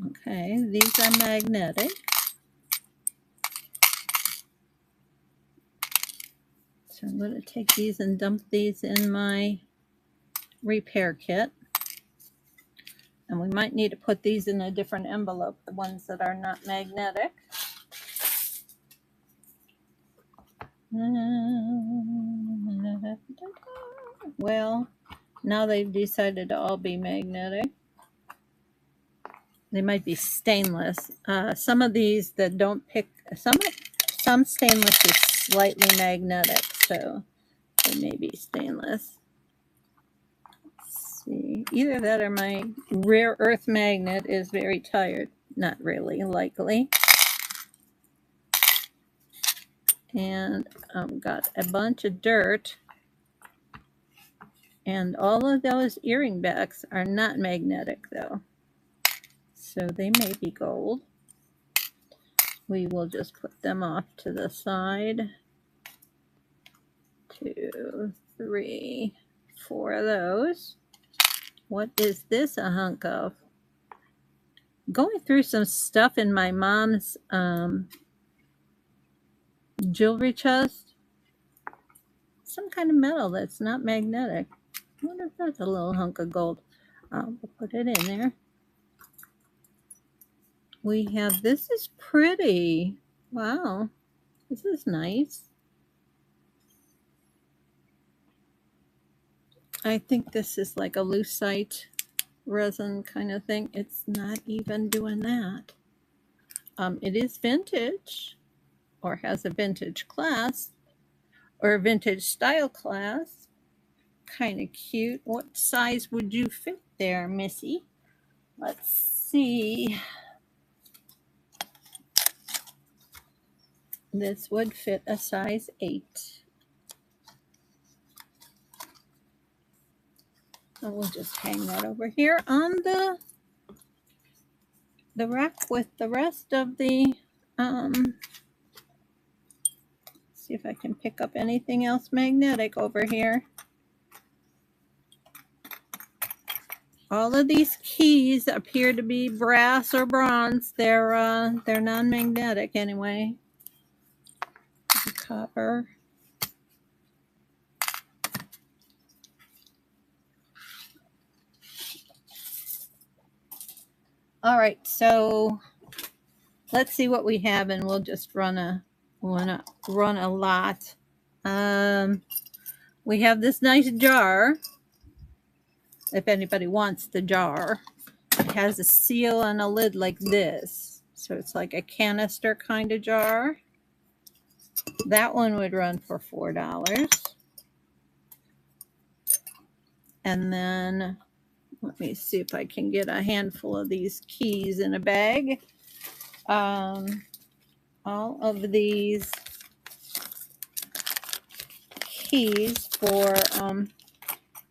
Okay, these are magnetic. So I'm going to take these and dump these in my repair kit. And we might need to put these in a different envelope, the ones that are not magnetic. Well, now they've decided to all be magnetic. They might be stainless. Some of these that don't pick, some stainless is slightly magnetic, so they may be stainless. Let's see. Either that or my rare earth magnet is very tired. Not really, likely. And I've got a bunch of dirt. And all of those earring backs are not magnetic, though. So they may be gold. We will just put them off to the side. 2, 3, 4 of those. What is this a hunk of? Going through some stuff in my mom's jewelry chest. Some kind of metal that's not magnetic. I wonder if that's a little hunk of gold. We'll put it in there. We have, this is pretty. Wow, this is nice. I think this is like a lucite resin kind of thing. It's not even doing that. It is vintage, or has a vintage class, or a vintage style class. Kind of cute. What size would you fit there, Missy? Let's see. This would fit a size 8. So we'll just hang that over here on the rack with the rest of the, see if I can pick up anything else magnetic over here. All of these keys appear to be brass or bronze. They're non-magnetic anyway. Copper. All right, so let's see what we have, and we'll just run a lot. we have this nice jar. If anybody wants the jar, it has a seal and a lid like this. So it's like a canister kind of jar. That one would run for $4. And then let me see if I can get a handful of these keys in a bag. All of these keys for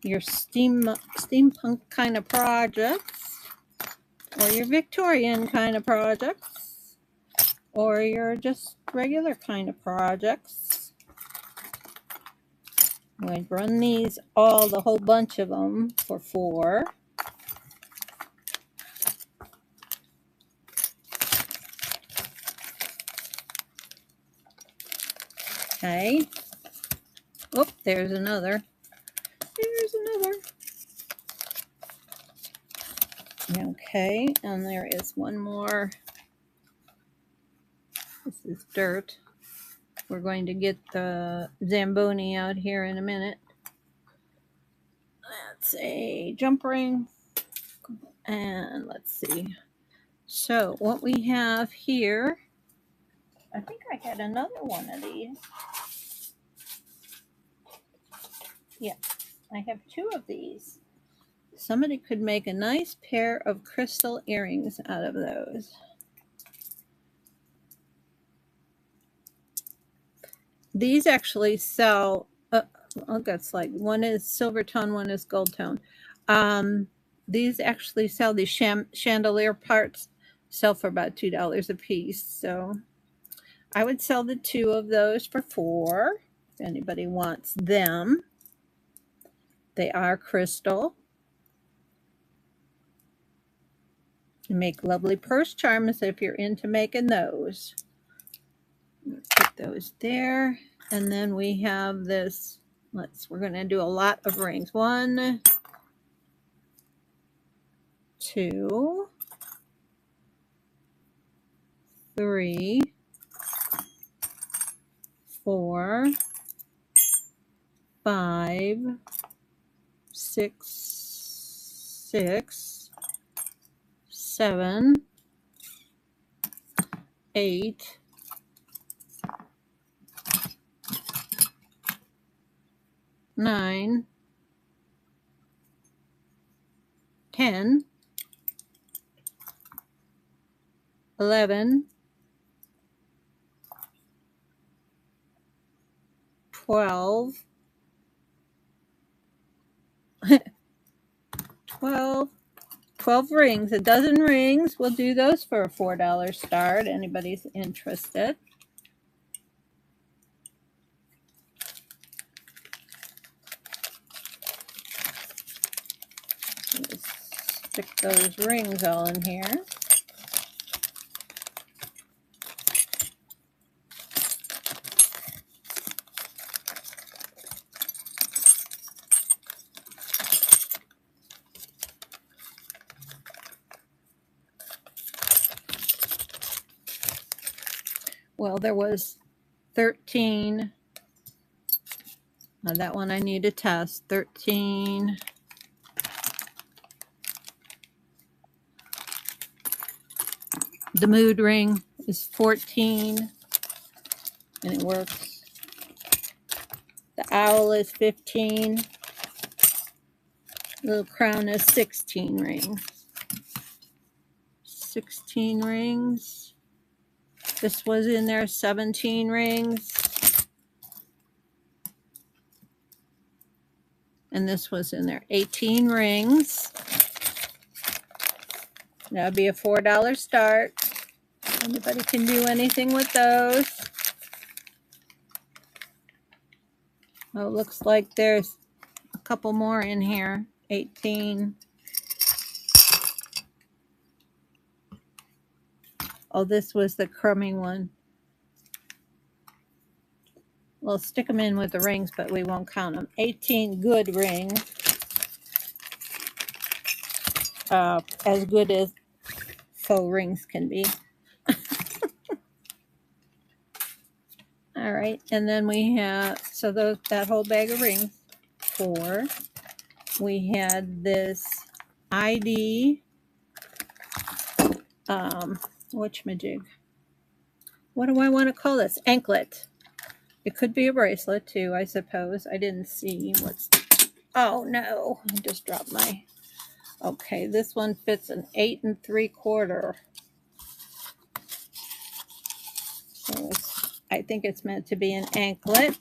your steampunk kind of projects, or your Victorian kind of projects, or your just regular kind of projects. I'd run these all, the whole bunch of them, for $4. Okay. Oh, there's another. There's another. Okay, and there is one more. This is dirt. We're going to get the Zamboni out here in a minute. That's a jump ring. And let's see. So what we have here, I think I had another one of these. Yeah, I have 2 of these. Somebody could make a nice pair of crystal earrings out of those. These actually sell, that's like, one is silver tone, one is gold tone. These actually sell, these chandelier parts sell for about $2 a piece. So I would sell the 2 of those for $4 if anybody wants them. They are crystal. You make lovely purse charms if you're into making those. Put those there. And then we have this, we're going to do a lot of rings. 1, 2, 3, 4, 5, 6, 7, 8, 9, 10, 11, 12, 12 rings, a dozen rings. We'll do those for a $4 start. Anybody's interested. Just stick those rings all in here. Well, there was 13. Now that one I need to test. 13. The mood ring is 14, and it works. The owl is 15. The little crown is 16 rings. 16 rings. This was in there, 17 rings. And this was in there, 18 rings. That would be a $4 start. Anybody can do anything with those. Oh, it looks like there's a couple more in here. 18. Oh, this was the crummy one. We'll stick them in with the rings, but we won't count them. 18 good rings. As good as faux rings can be. All right, and then we have, so that whole bag of rings. 4. We had this ID, whatchamajig. What do I want to call this? Anklet. It could be a bracelet too, I suppose. I didn't see what's, oh no, I just dropped my, okay, this one fits an 8 3/4. So I think it's meant to be an anklet.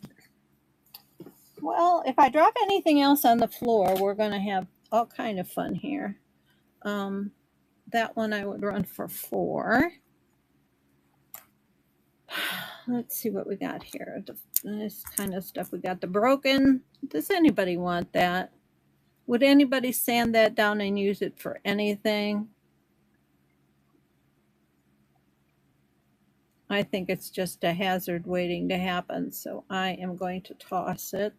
Well, if I drop anything else on the floor, we're going to have all kind of fun here. That one I would run for 4. Let's see what we got here. This kind of stuff. We got the broken. Does anybody want that? Would anybody sand that down and use it for anything? I think it's just a hazard waiting to happen, so I am going to toss it.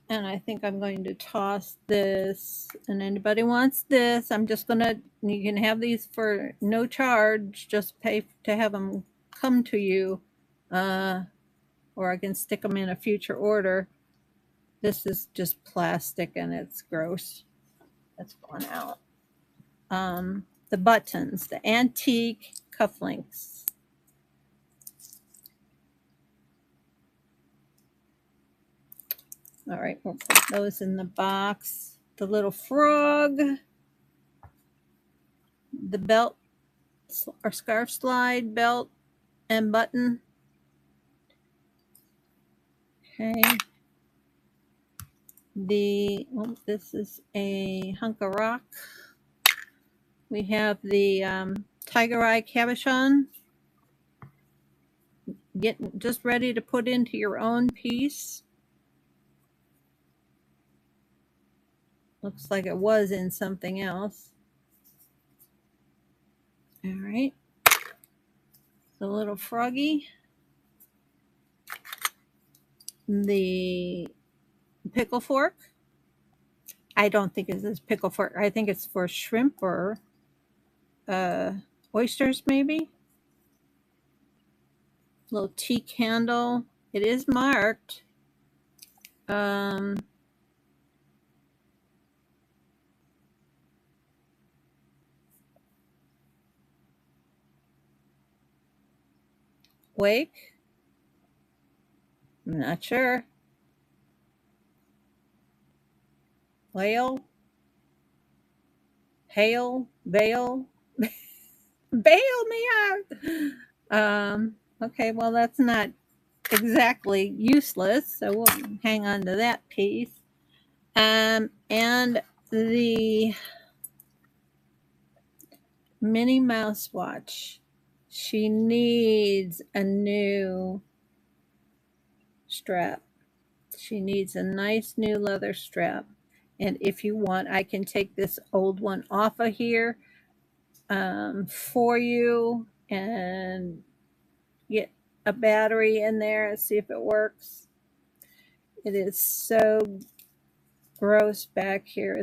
And I think I'm going to toss this. And anybody wants this, I'm just going to, you can have these for no charge. Just pay to have them come to you. Or I can stick them in a future order. This is just plastic and it's gross. That's going out. The buttons, the antique cufflinks. All right, we'll put those in the box. The little frog, the belt or scarf slide, belt and button. Okay. This is a hunk of rock. We have the tiger eye cabochon. Just ready to put into your own piece. Looks like it was in something else. All right. The little froggy. The pickle fork. I don't think it's this pickle fork. I think it's for shrimp or oysters maybe. Little teak handle. It is marked. Wuick. I'm not sure. Whale. Hail. Bail. Bail me out. Okay, well, that's not exactly useless, so we'll hang on to that piece. And the Minnie Mouse watch. She needs a new strap. She needs a nice new leather strap. And if you want, I can take this old one off of here for you and get a battery in there and see if it works. It is so gross back here.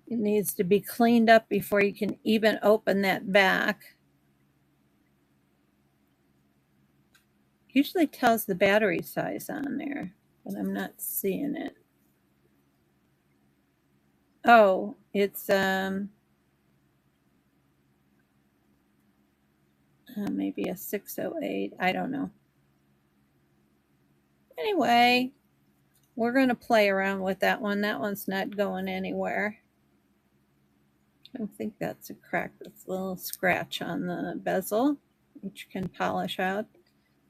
It needs to be cleaned up before you can even open that back. Usually tells the battery size on there, but I'm not seeing it. Oh, it's maybe a 608. I don't know. Anyway, we're going to play around with that one. That one's not going anywhere. I don't think that's a crack. That's a little scratch on the bezel, which can polish out.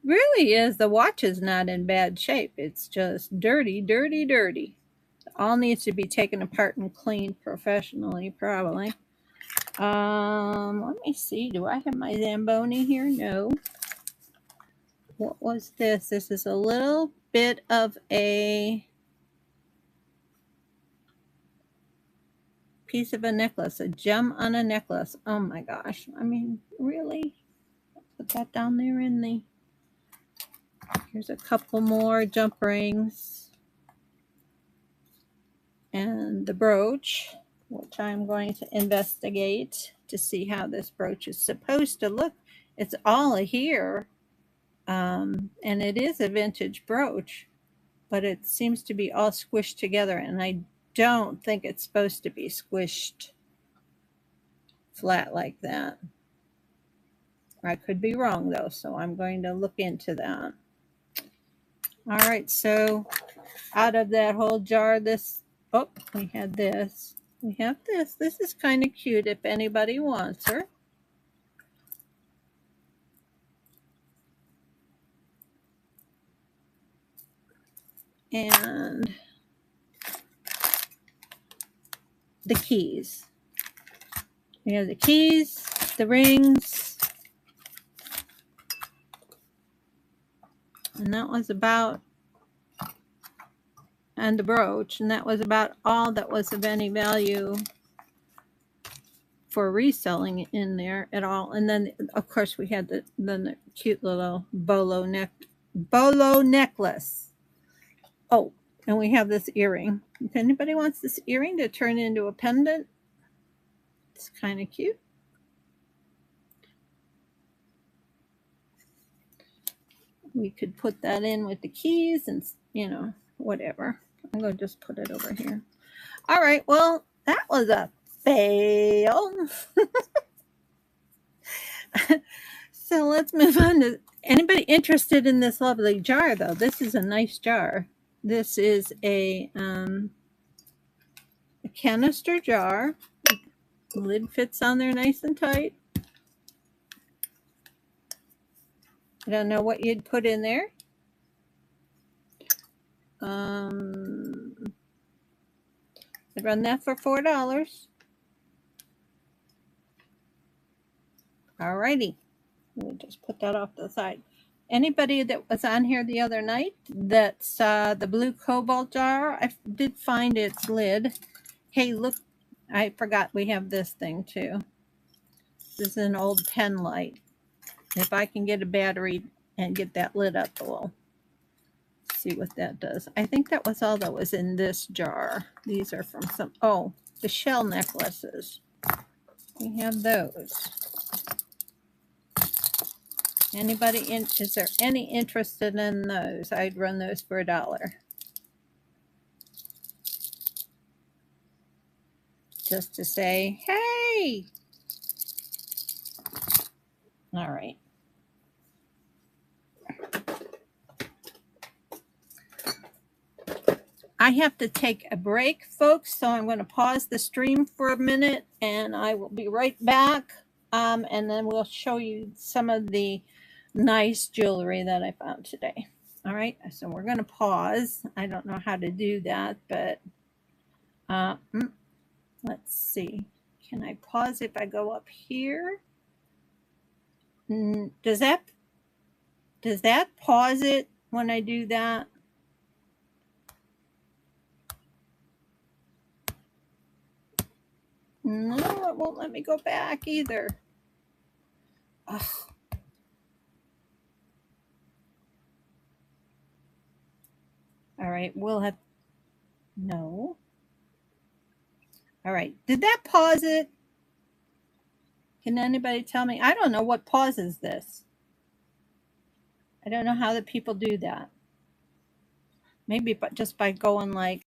Really is. The watch is not in bad shape. It's just dirty, dirty, dirty. It all needs to be taken apart and cleaned professionally, probably. Let me see. Do I have my Zamboni here? No. What was this? This is a little bit of a piece of a necklace, a gem on a necklace. Oh my gosh. I mean, really? Put that down there in the... Here's a couple more jump rings. And the brooch, which I'm going to investigate to see how this brooch is supposed to look. It's all here. And it is a vintage brooch, but it seems to be all squished together, and I don't think it's supposed to be squished flat like that. I could be wrong though, so I'm going to look into that. All right, so out of that whole jar, we had this. We have this. This is kind of cute if anybody wants her. And the keys. We have the keys, the rings, and that was about, and the brooch, and that was about all that was of any value for reselling in there at all. And then of course we had the cute little bolo necklace. Oh, and we have this earring. If anybody wants this earring to turn into a pendant, it's kind of cute. We could put that in with the keys and, you know, whatever. I'm going to just put it over here. All right, well, that was a fail. So let's move on to anybody interested in this lovely jar, though. This is a nice jar. This is a canister jar. The lid fits on there nice and tight. I don't know what you'd put in there. I'd run that for $4. All righty. We'll just put that off to the side. Anybody that was on here the other night that saw the blue cobalt jar, I did find its lid. Hey, look, I forgot we have this thing too. This is an old pen light. If I can get a battery and get that lid up, we'll see what that does. I think that was all that was in this jar. These are from the shell necklaces. We have those. Is there any interested in those? I'd run those for $1. Just to say, hey! All right. I have to take a break, folks, so I'm going to pause the stream for a minute, and I will be right back, and then we'll show you some of the nice jewelry that I found today. All right, so we're going to pause. I don't know how to do that, but let's see. Can I pause if I go up here? Does that pause it when I do that? No, it won't let me go back either. Ugh. All right, we'll have, no. All right, did that pause it? Can anybody tell me? I don't know what pauses this. I don't know how the people do that. Maybe just by going like,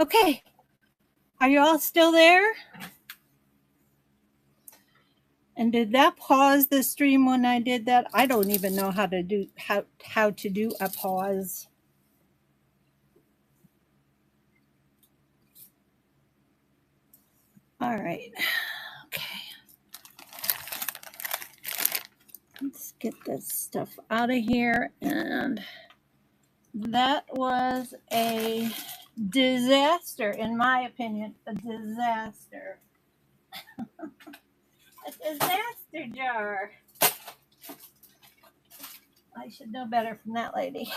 Okay, are you all still there? And did that pause the stream when I did that? I don't even know how to do how to do a pause. All right. Okay. Let's get this stuff out of here. And that was a disaster, in my opinion. A disaster. A disaster jar. I should know better from that lady.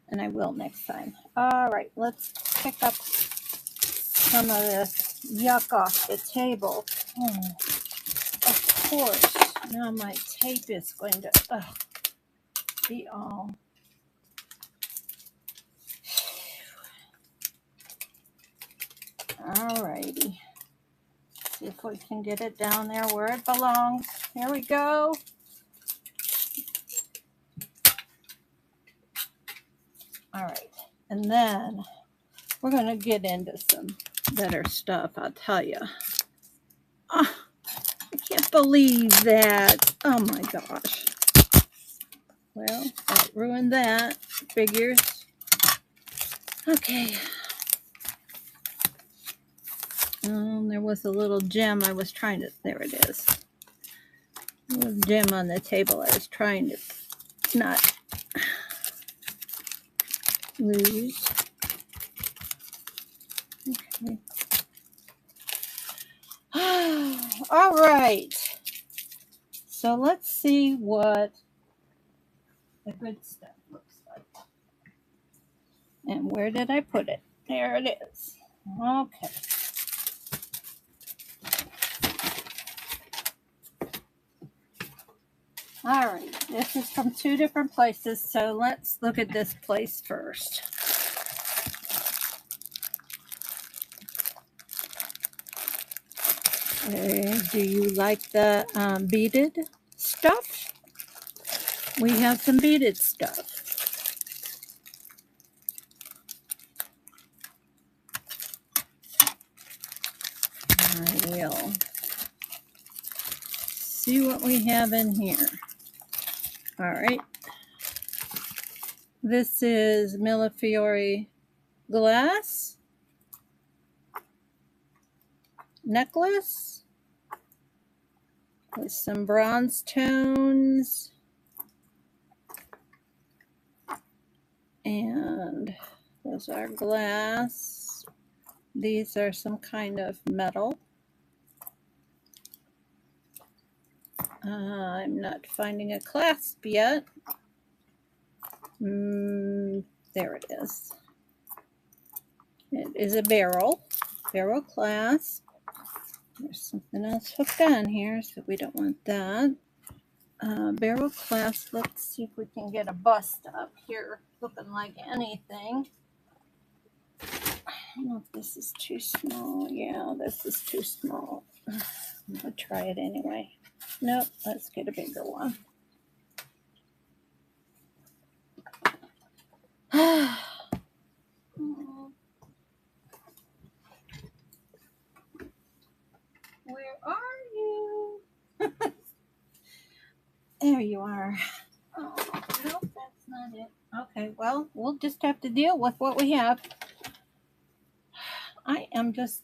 And I will next time. All right, let's pick up some of this yuck off the table. Of course. Now my tape is going to be all. All righty. See if we can get it down there where it belongs. Here we go. All right. And then we're going to get into some better stuff, I'll tell you. Oh, I can't believe that. Oh my gosh. Well, that ruined that. Figures. Okay. There was a little gem I was trying to, there it is. A little gem on the table I was trying to not lose. Okay. All right. So let's see what the good stuff looks like. And where did I put it? There it is. Okay. All right. This is from two different places. So let's look at this place first. Do you like the beaded stuff? We have some beaded stuff. I will see what we have in here. All right. This is Millefiori glass necklace with some bronze tones. And those are glass. These are some kind of metal. I'm not finding a clasp yet. There it is. It is a barrel clasp. There's something else hooked on here, so we don't want that. Barrel clasp. Let's see if we can get a bust up here looking like anything. I don't know if this is too small. Yeah, this is too small. I'm gonna try it anyway. Nope, let's get a bigger one. Where are you? There you are. Oh, nope, that's not it. Okay, well, we'll just have to deal with what we have. I am just,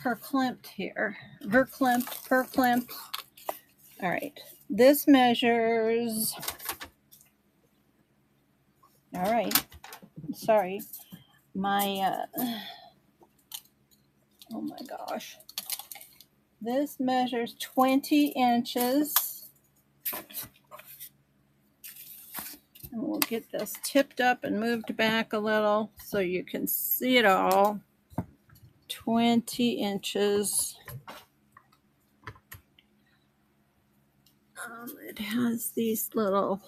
verklempt here. Verklempt. All right, this measures, all right, sorry, my, oh my gosh. This measures 20 inches. And we'll get this tipped up and moved back a little so you can see it all. 20 inches. It has these little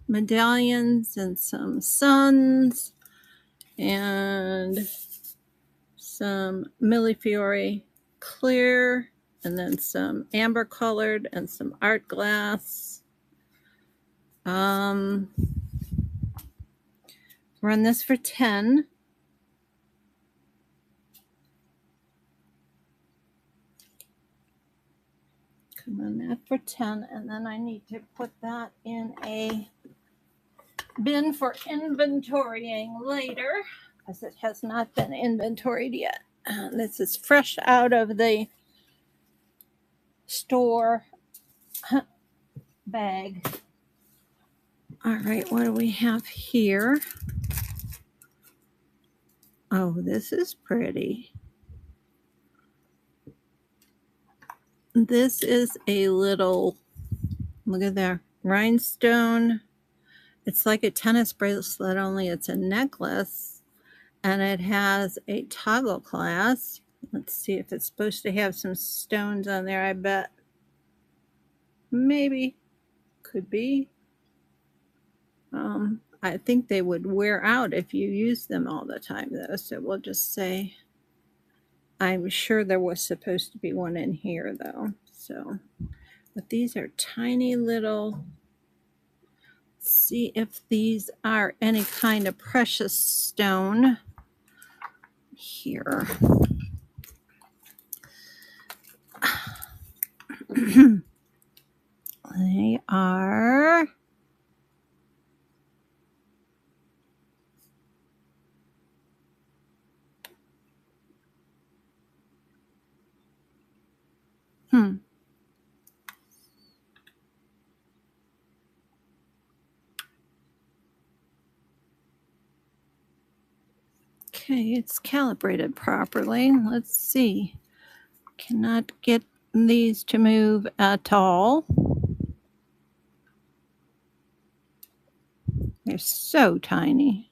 medallions and some suns and some Millefiori clear, and then some amber colored and some art glass. Run this for 10. Run that for 10, and then I need to put that in a bin for inventorying later, because it has not been inventoried yet. This is fresh out of the store bag. All right, what do we have here? Oh, this is pretty. This is a little, look at that, rhinestone. It's like a tennis bracelet, only it's a necklace, and it has a toggle clasp. Let's see if it's supposed to have some stones on there. I bet. Maybe. Could be. I think they would wear out if you use them all the time, though. So we'll just say, I'm sure there was supposed to be one in here, though. So, but these are tiny little. Let's see if these are any kind of precious stone here. They are. Okay, it's calibrated properly. Let's see. Cannot get these to move at all. They're so tiny.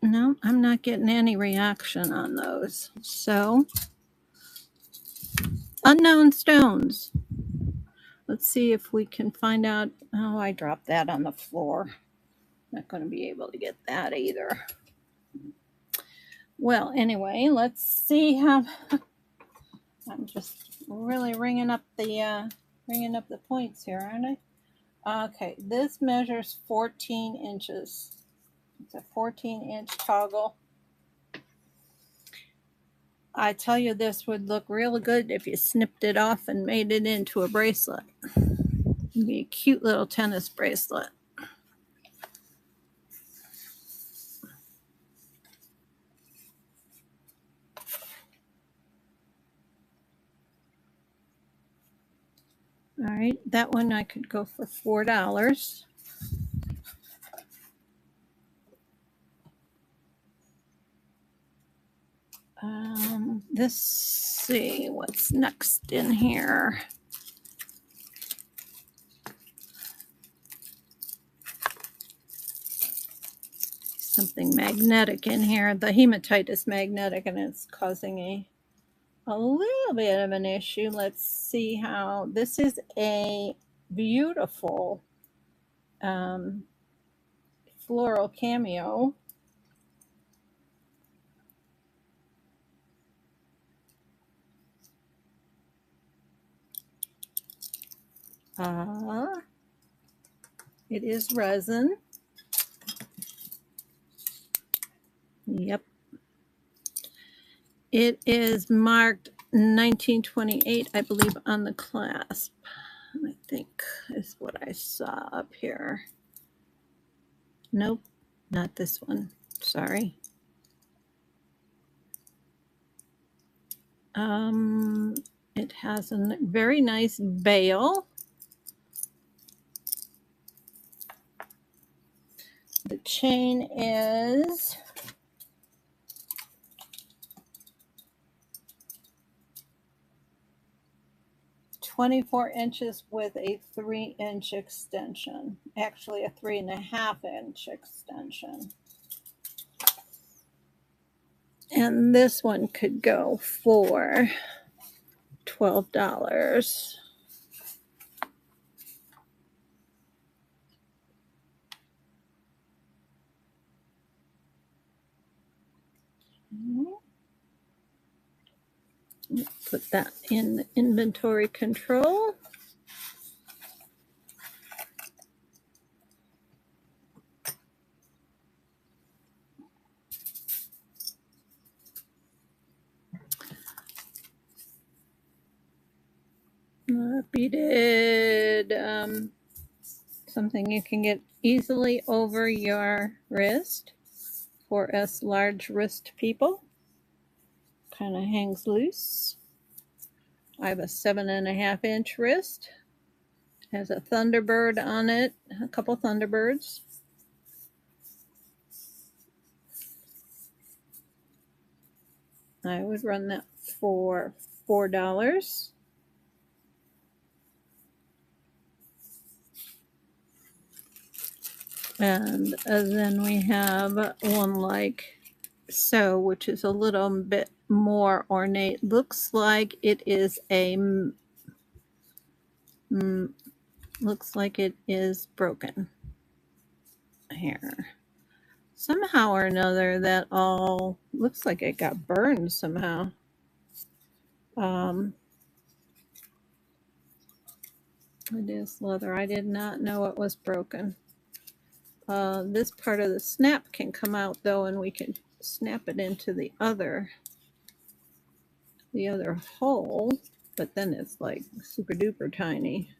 No, I'm not getting any reaction on those. So, unknown stones. Let's see if we can find out. Oh, I dropped that on the floor. Not going to be able to get that either. Well, anyway, let's see how. I'm just really ringing up the points here, aren't I? Okay, this measures 14 inches. It's a 14-inch toggle. I tell you, this would look real good if you snipped it off and made it into a bracelet. It'd be a cute little tennis bracelet. All right, that one I could go for $4. Let's see what's next in here. Something magnetic in here. The hematite is magnetic and it's causing a little bit of an issue. Let's see how this is a beautiful floral cameo. It is resin. Yep. It is marked 1928, I believe, on the clasp. I think is what I saw up here. Nope, not this one. Sorry. It has a very nice bail. The chain is 24 inches with a 3-inch extension. Actually, a 3.5-inch extension. And this one could go for $12. Put that in inventory control. Beaded something you can get easily over your wrist for us large wrist people. Kind of hangs loose. I have a 7.5 inch wrist. Has a Thunderbird on it, a couple Thunderbirds. I would run that for $4. And then we have one like so, which is a little bit more ornate. Looks like it is looks like it is broken here. Somehow or another, that all looks like it got burned somehow. It is leather. I did not know it was broken. This part of the snap can come out though, and we can snap it into the other hole, but then it's like super duper tiny.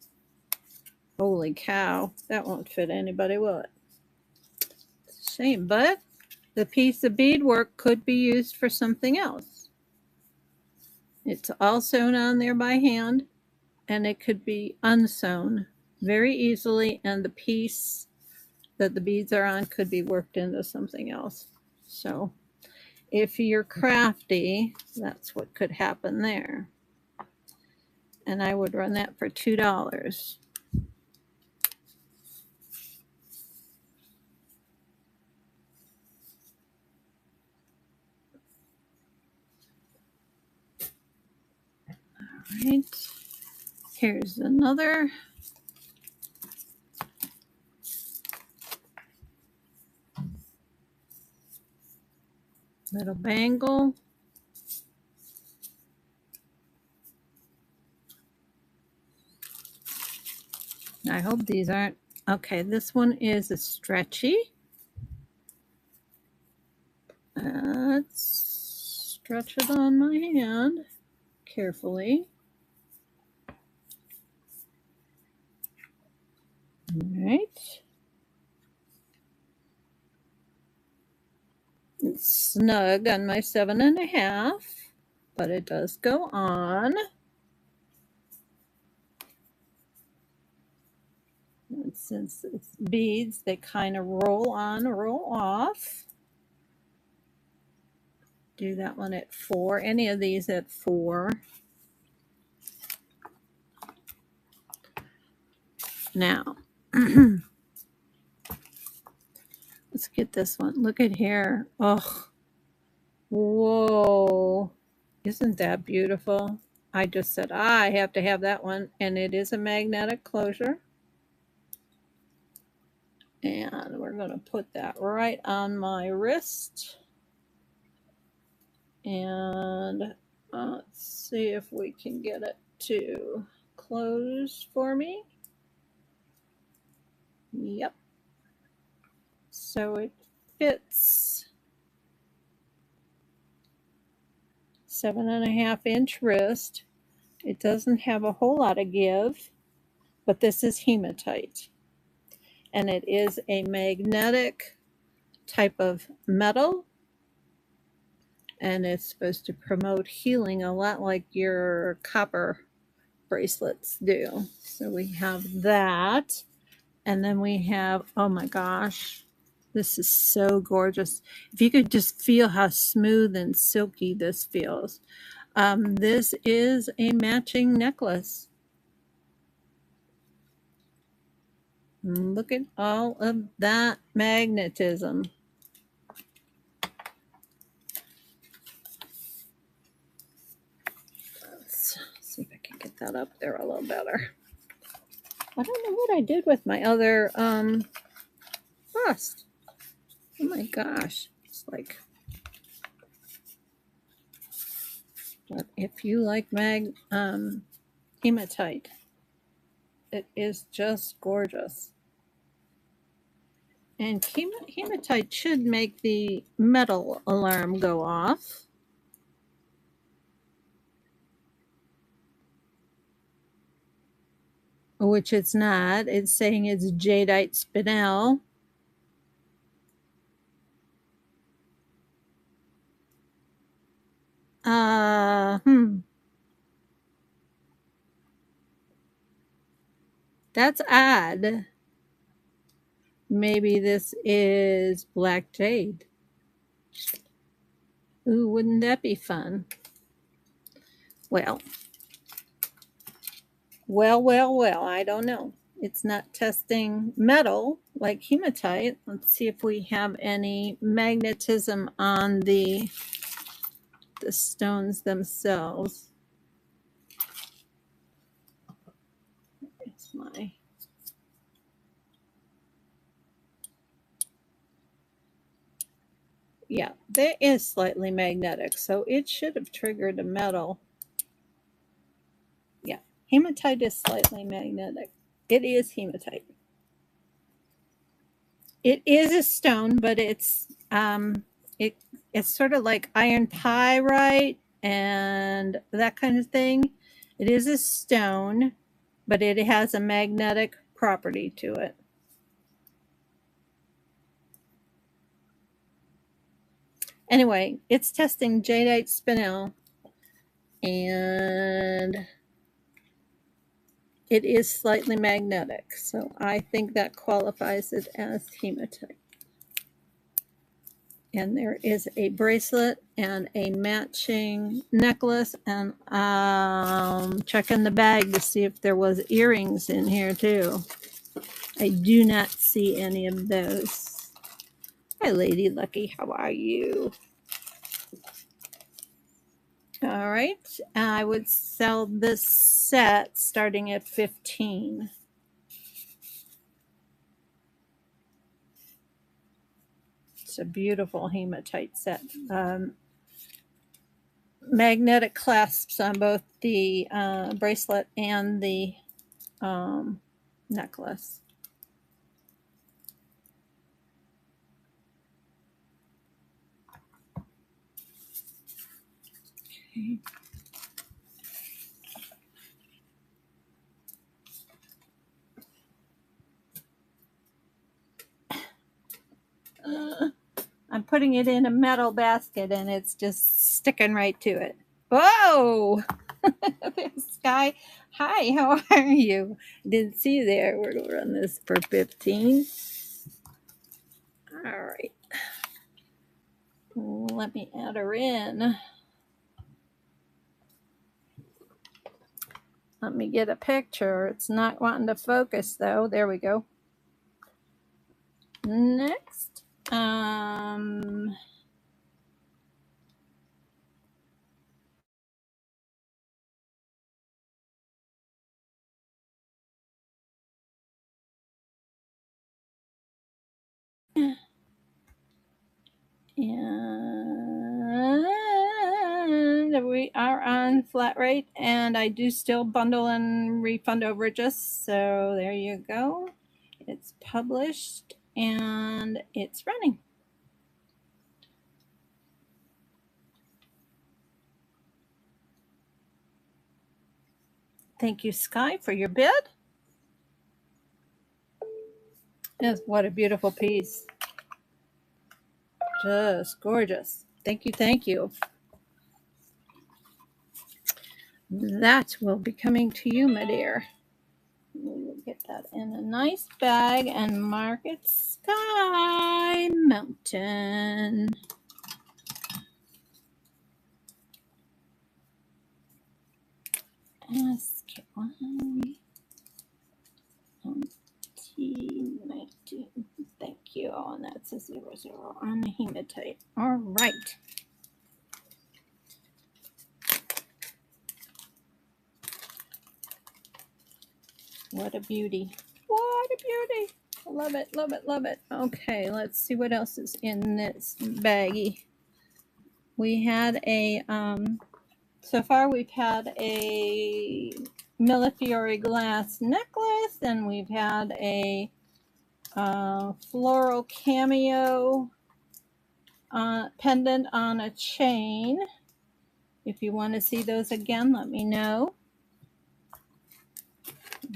Holy cow, that won't fit anybody, will it? It's a shame, but the piece of beadwork could be used for something else. It's all sewn on there by hand, and it could be unsewn very easily, and the piece that the beads are on could be worked into something else. So if you're crafty, that's what could happen there. And I would run that for $2. All right, here's another. Little bangle. I hope these aren't, okay, this one is a stretchy. Let's stretch it on my hand carefully. All right. It's snug on my 7.5, but it does go on. And since it's beads, they kind of roll on, roll off. Do that one at 4, any of these at 4. Now, let's get this one. Look at here. Oh, whoa. Isn't that beautiful? I just said, I have to have that one. And it is a magnetic closure. And we're going to put that right on my wrist. And let's see if we can get it to close for me. Yep. So it fits. 7.5 inch wrist. It doesn't have a whole lot of give, but this is hematite. And it is a magnetic type of metal. And it's supposed to promote healing a lot like your copper bracelets do. So we have that. And then we have, oh my gosh, this is so gorgeous. If you could just feel how smooth and silky this feels. This is a matching necklace. Look at all of that magnetism. Let's see if I can get that up there a little better. I don't know what I did with my other bust. Oh my gosh. It's like, But if you like hematite, it is just gorgeous. And hematite should make the metal alarm go off. Which it's not. It's saying it's jadeite spinel. That's odd. Maybe this is black jade. Ooh, wouldn't that be fun? Well, I don't know. It's not testing metal like hematite. Let's see if we have any magnetism on the stones themselves. It's my... Yeah, that is slightly magnetic, so it should have triggered a metal. Yeah, hematite is slightly magnetic. It is hematite. It is a stone, but it's sort of like iron pyrite and that kind of thing. It is a stone, but it has a magnetic property to it. Anyway, it's testing jadeite spinel, and it is slightly magnetic, so I think that qualifies it as hematite. And there is a bracelet and a matching necklace, and checking the bag to see if there was earrings in here too. I do not see any of those. Hi, Lady Lucky, how are you? All right, I would sell this set starting at $15. It's a beautiful hematite set. Magnetic clasps on both the bracelet and the necklace. Okay. I'm putting it in a metal basket and it's just sticking right to it. Whoa! Sky, hi, how are you? Didn't see you there. We're going to run this for 15. All right. Let me add her in. Let me get a picture. It's not wanting to focus though. There we go. Next. And we are on flat rate, and I do still bundle and refund overages. So there you go. It's published and it's running. Thank you, Sky, for your bid. Yes, what a beautiful piece. Just gorgeous. Thank you, thank you. That will be coming to you, my dear. We'll get that in a nice bag and mark it Sky Mountain. SKY T19. Thank you. Oh, and that's a 00 on the hematite. All right. What a beauty. What a beauty. Love it, love it, love it. Okay, let's see what else is in this baggie. We had a So far we've had a Millefiori glass necklace, and we've had a floral cameo pendant on a chain. If you want to see those again, let me know.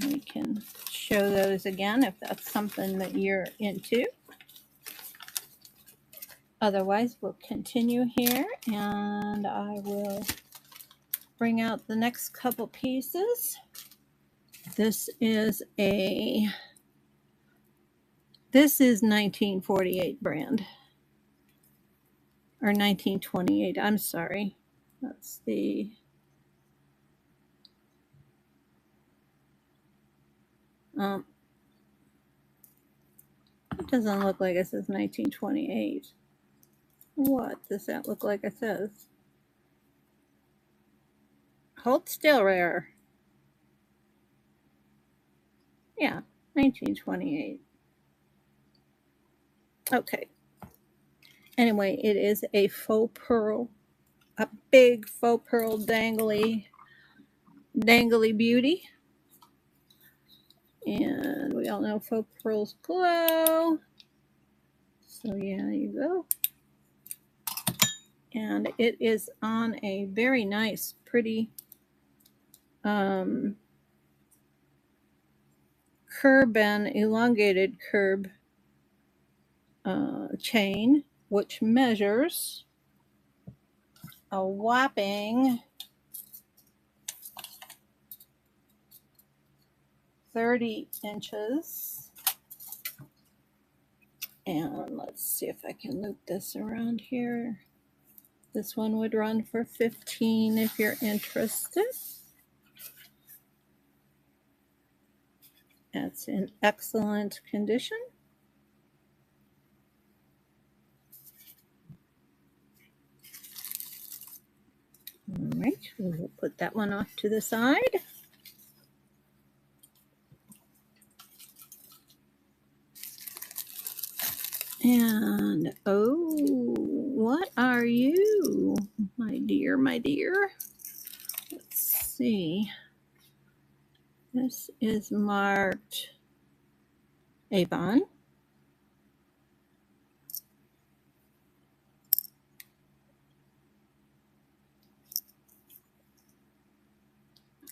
We can show those again if that's something that you're into. Otherwise, we'll continue here, and I will bring out the next couple pieces. This is 1948 brand, or 1928, I'm sorry. That's the it doesn't look like it says 1928. What does that look like it says? Hold still, rare. Yeah, 1928. Okay. Anyway, it is a faux pearl, a big faux pearl dangly beauty. And we all know faux pearls glow. So yeah, you go. And it is on a very nice, pretty curb and elongated curb chain, which measures a whopping 30 inches. And let's see if I can loop this around here. This one would run for $15 if you're interested. It's in excellent condition. All right, we'll put that one off to the side. And oh, what are you, my dear, my dear? Let's see. This is marked Avon.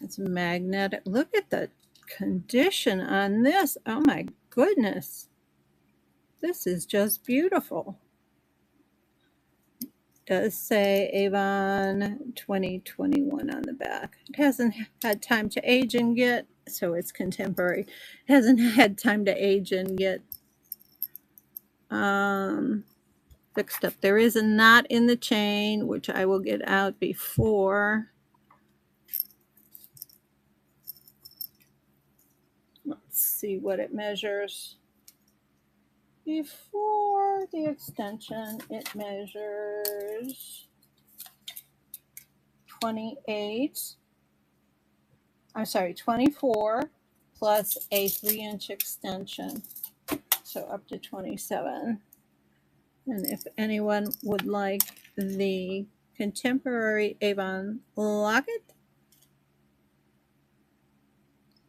It's magnetic. Look at the condition on this. Oh my goodness. This is just beautiful. It does say Avon 2021 on the back. It hasn't had time to age and get, so it's contemporary. It hasn't had time to age and get fixed up. There is a knot in the chain, which I will get out before. Let's see what it measures. Before the extension, it measures 24 plus a 3-inch extension, so up to 27. And if anyone would like the contemporary Avon locket,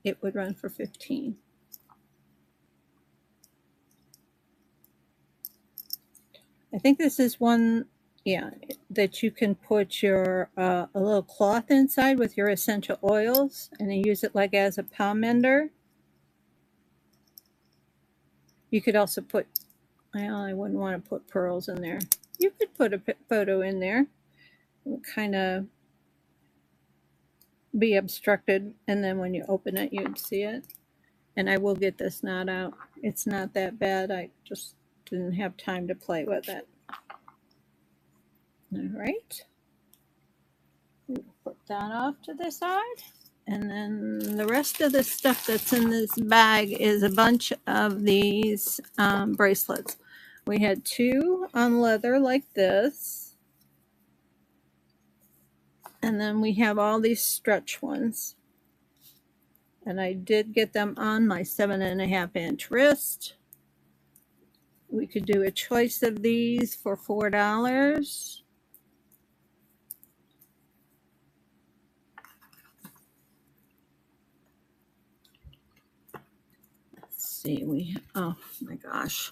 it would run for $15. I think this is one, yeah, that you can put your a little cloth inside with your essential oils, and you use it like as a palm mender. You could also put, well, I wouldn't want to put pearls in there. You could put a photo in there. It would kind of be obstructed, and then when you open it, you'd see it. And I will get this knot out. It's not that bad. I just didn't have time to play with it. All right. We'll put that off to the side. And then the rest of the stuff that's in this bag is a bunch of these bracelets. We had 2 on leather like this. And then we have all these stretch ones. And I did get them on my 7.5-inch wrist. We could do a choice of these for $4. see, oh my gosh.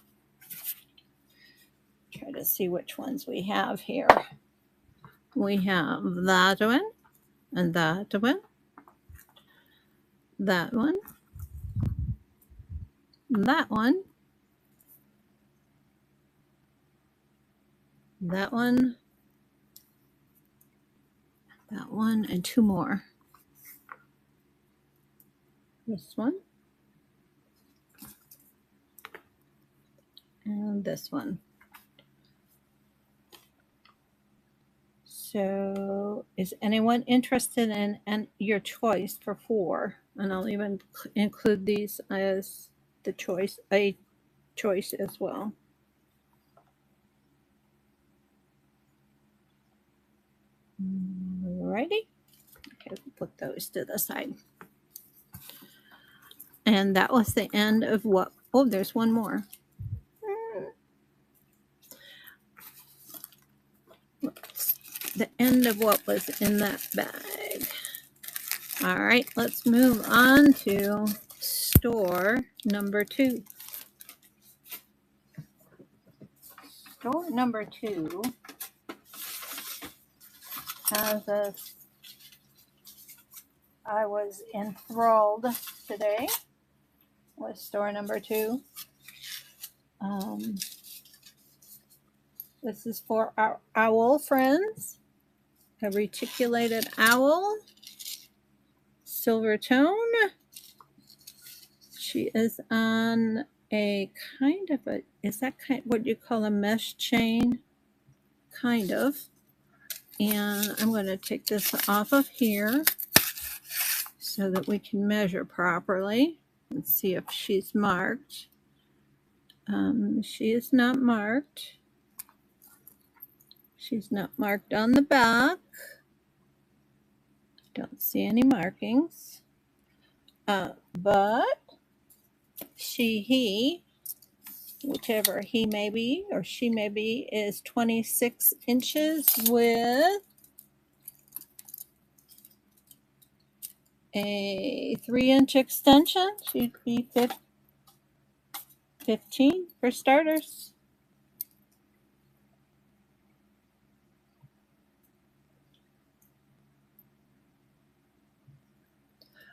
Try to see which ones we have here. We have that one, and that one, that one, that one, that one, that one, and two more. This one, and this one. So is anyone interested in your choice for 4? And I'll even include these as the choice, a choice as well. Alrighty. Okay, put those to the side. And that was the end of what? Oh, there's one more. The end of what was in that bag. All right, let's move on to store number 2. Store number 2 has a, I was enthralled today with store number 2. This is for our owl friends. A reticulated owl, silver tone. She is on a kind of a, is that kind what you call a mesh chain? Kind of. And I'm going to take this off of here so that we can measure properly and see if she's marked. She is not marked. She's not marked on the back. Don't see any markings. But he, whichever he may be or she may be, is 26 inches with a 3-inch extension. She'd be 15 for starters.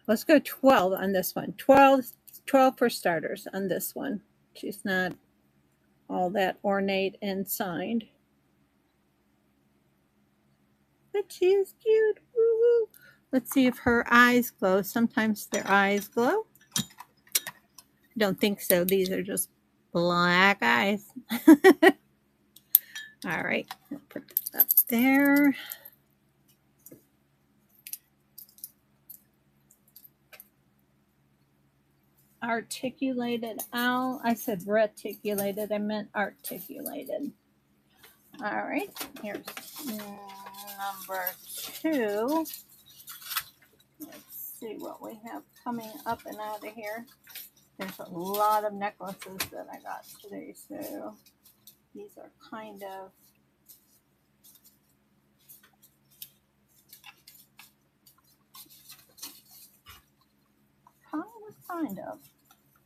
Let's go 12 on this one. 12 for starters on this one. She's not all that ornate and signed. But she is cute. Woo-hoo. Let's see if her eyes glow. Sometimes their eyes glow. Don't think so. These are just black eyes. All right. I'll put this up there. Articulated owl. I said reticulated. I meant articulated. All right. Here's number 2. Let's see what we have coming up and out of here. There's a lot of necklaces that I got today, so these are kind of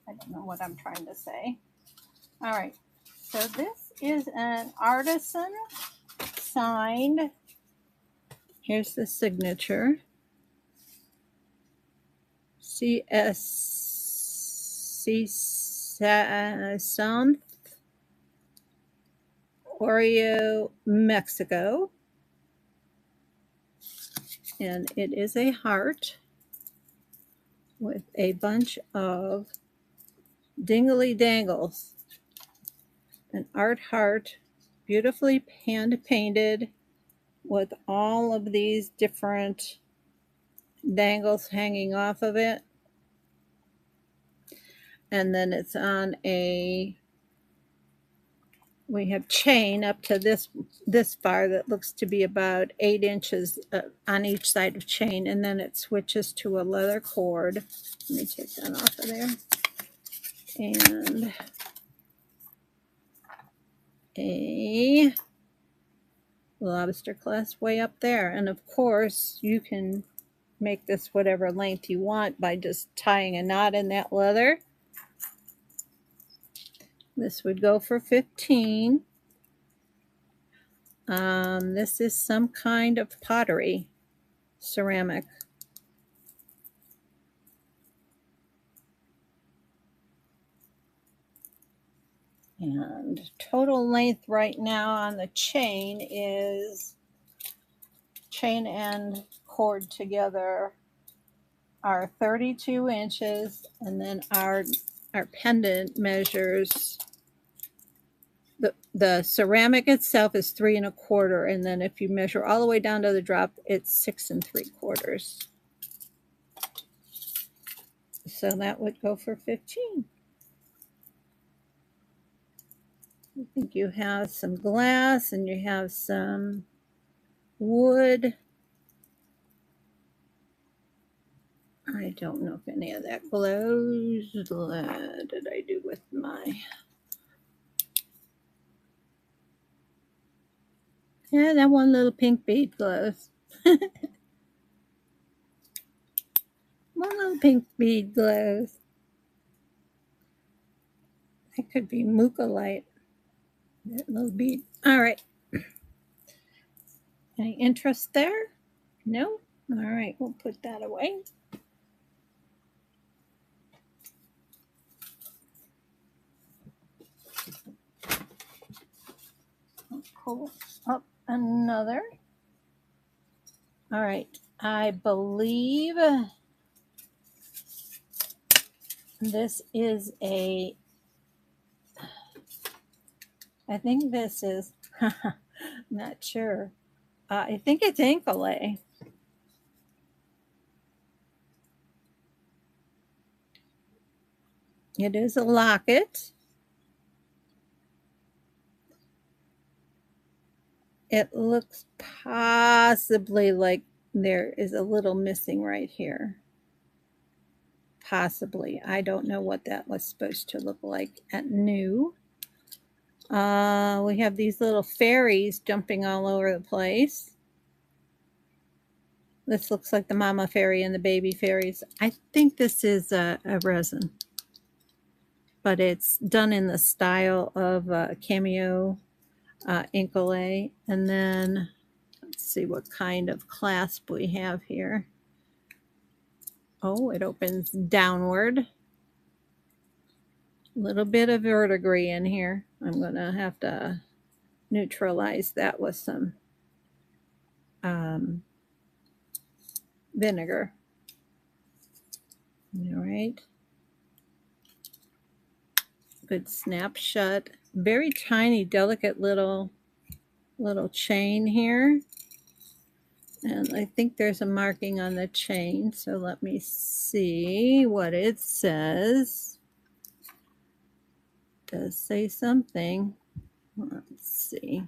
I don't know what I'm trying to say. All right, so this is an artisan signed. Here's the signature. C.S.C. Santh, Oreo, Mexico. And it is a heart with a bunch of dingly dangles. An art heart, beautifully hand painted with all of these different dangles hanging off of it. And then it's on a, we have chain up to this far that looks to be about 8 inches on each side of chain, and then it switches to a leather cord. Let me take that off of there. And a lobster clasp way up there. And of course, you can make this whatever length you want by just tying a knot in that leather This would go for 15. This is some kind of pottery, ceramic. And total length right now on the chain is, chain and cord together are 32 inches, and then our pendant measures, the ceramic itself is 3 1/4, and then if you measure all the way down to the drop, it's 6 3/4. So that would go for 15. I think you have some glass and you have some wood. I don't know if any of that glows. What did I do with my... Yeah, that one little pink bead glows. One little pink bead glows. That could be mucilite. That little bead. All right. Any interest there? No? All right, we'll put that away. I'll pull up another. All right, I believe this is a, I think this is, not sure. I think it's ankle-lay. It is a locket. It looks possibly like there is a little missing right here. Possibly. I don't know what that was supposed to look like at new. We have these little fairies jumping all over the place. This looks like the mama fairy and the baby fairies. I think this is a resin, but it's done in the style of cameo ankle-lay. And then let's see what kind of clasp we have here. Oh, it opens downward. A little bit of verdigris in here. I'm going to have to neutralize that with some vinegar. All right. Good snap shut. Very tiny, delicate little chain here. And I think there's a marking on the chain. So let me see what it says. It does say something. Let's see.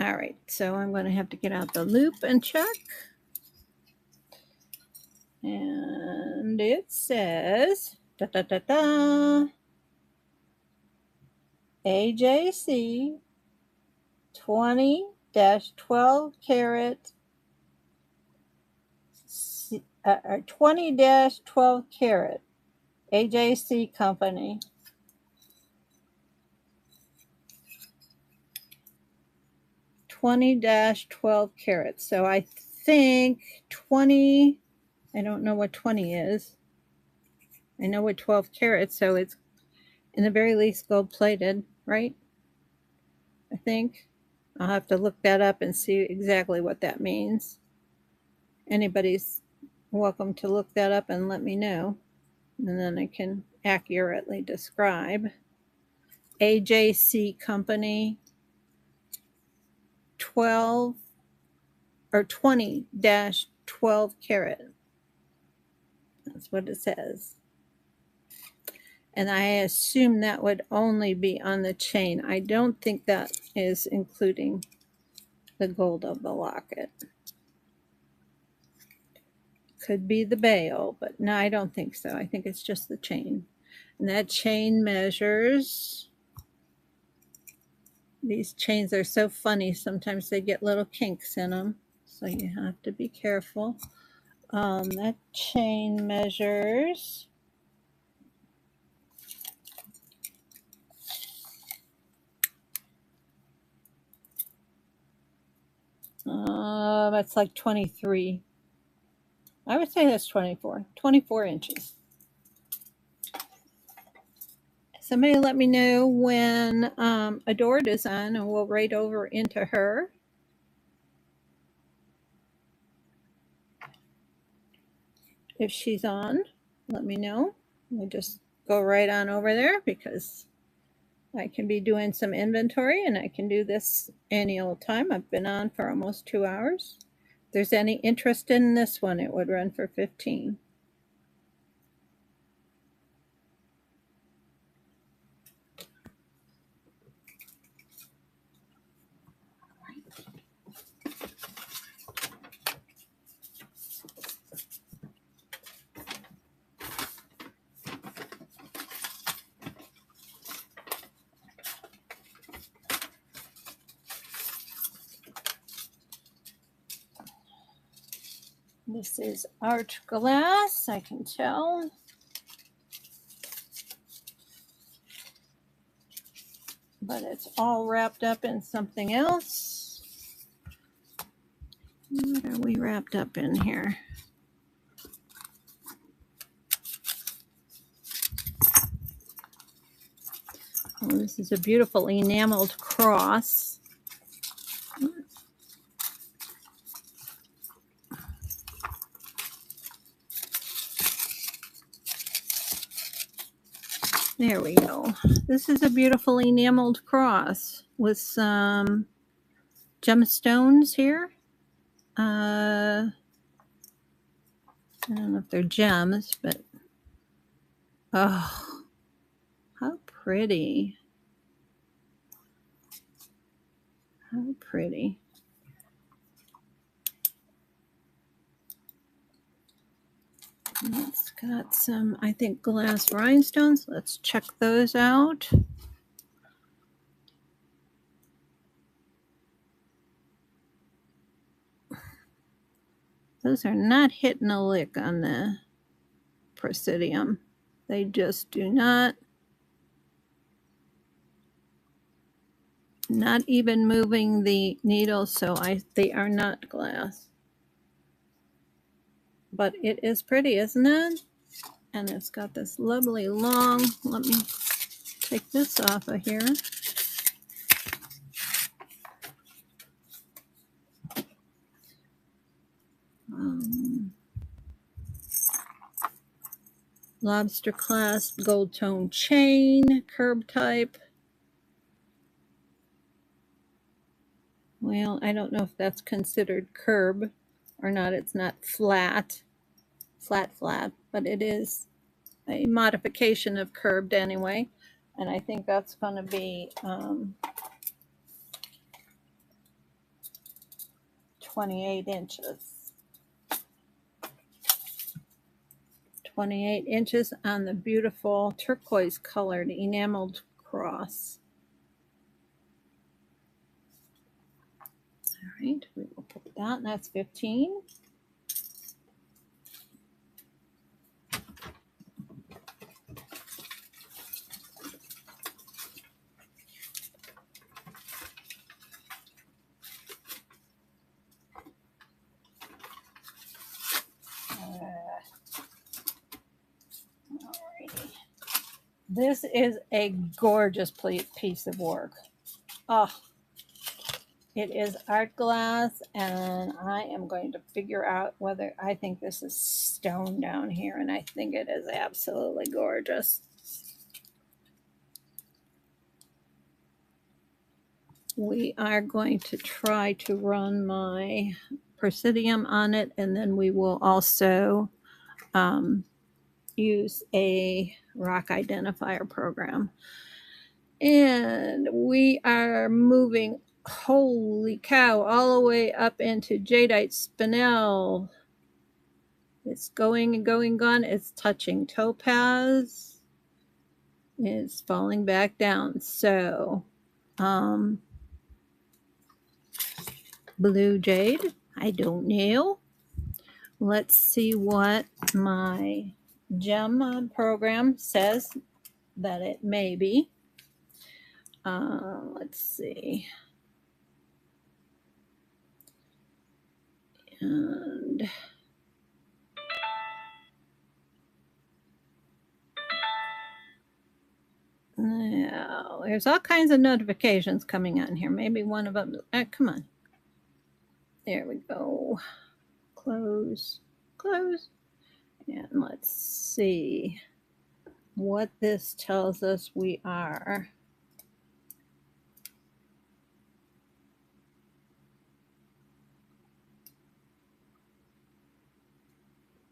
All right, so I'm going to have to get out the loop and check. And it says, da, da, da, da, AJC 20-12 karat, 20-12 karat, AJC company. $20-12 carats. So I think 20, I don't know what 20 is. I know what 12 carats, so it's in the very least gold plated, right? I think. I'll have to look that up and see exactly what that means. Anybody's welcome to look that up and let me know, and then I can accurately describe. AJC company, 12 or 20-12 carat. That's what it says. And I assume that would only be on the chain. I don't think that is including the gold of the locket. Could be the bail, but no, I don't think so. I think it's just the chain. And that chain measures, these chains are so funny. Sometimes they get little kinks in them, so you have to be careful. That chain measures that's like 23. I would say that's 24 inches. Somebody let me know when Adored is on, and we'll right over into her. If she's on, let me know. We'll just go right on over there because I can be doing some inventory, and I can do this any old time. I've been on for almost 2 hours. If there's any interest in this one, it would run for 15. This is art glass, I can tell. But it's all wrapped up in something else. What are we wrapped up in here? Oh, this is a beautiful enameled cross. There we go. This is a beautiful enameled cross with some gemstones here. I don't know if they're gems, but oh, how pretty. How pretty. It's got some, I think, glass rhinestones. Let's check those out. Those are not hitting a lick on the Presidium. They just do not. Not even moving the needle, so they are not glass. But it is pretty, isn't it? And it's got this lovely long, let me take this off of here. Lobster clasp, gold tone chain, curb type. Well, I don't know if that's considered curb or not. It's not flat, but it is a modification of curbed anyway. And I think that's going to be 28 inches. 28 inches on the beautiful turquoise colored enameled cross. All right, we will put that, and that's 15. This is a gorgeous piece of work. Oh, it is art glass, and I am going to figure out whether I think this is stone down here, and I think it is absolutely gorgeous. We are going to try to run my Presidium on it, and then we will also use a rock identifier program. And we are moving, holy cow, all the way up into jadeite spinel. It's going and going, gone. It's touching topaz. It's falling back down. So, blue jade, I don't know. let's see what my gem program says that it may be. Let's see. And now there's all kinds of notifications coming on here. Maybe one of them. Come on. There we go. Close, close. And let's see what this tells us we are.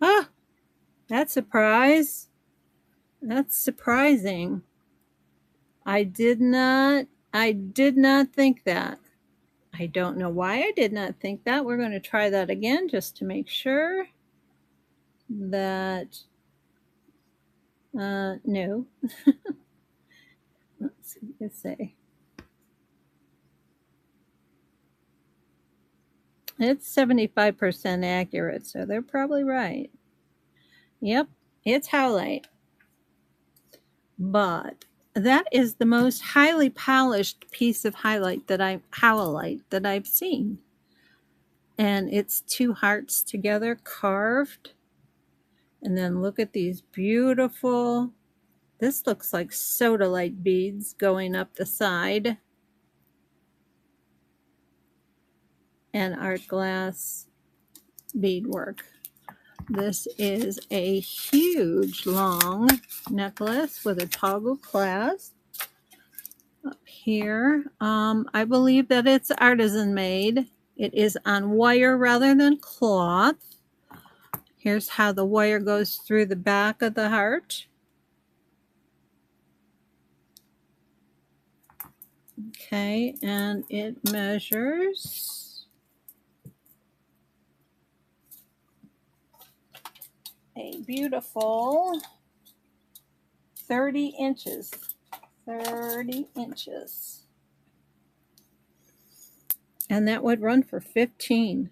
Ah, that's surprise. That's surprising. I did not think that. I don't know why I did not think that. We're going to try that again just to make sure that no. Let's see what they say. It's 75% accurate, so they're probably right. Yep, it's howlite. But that is the most highly polished piece of howlite that I've seen. And it's two hearts together carved. And then look at these beautiful, this looks like sodalite beads going up the side. And art glass beadwork. This is a huge long necklace with a toggle clasp up here. I believe that it's artisan made. It is on wire rather than cloth. Here's how the wire goes through the back of the heart. Okay, and it measures a beautiful 30 inches. 30 inches. And that would run for 15.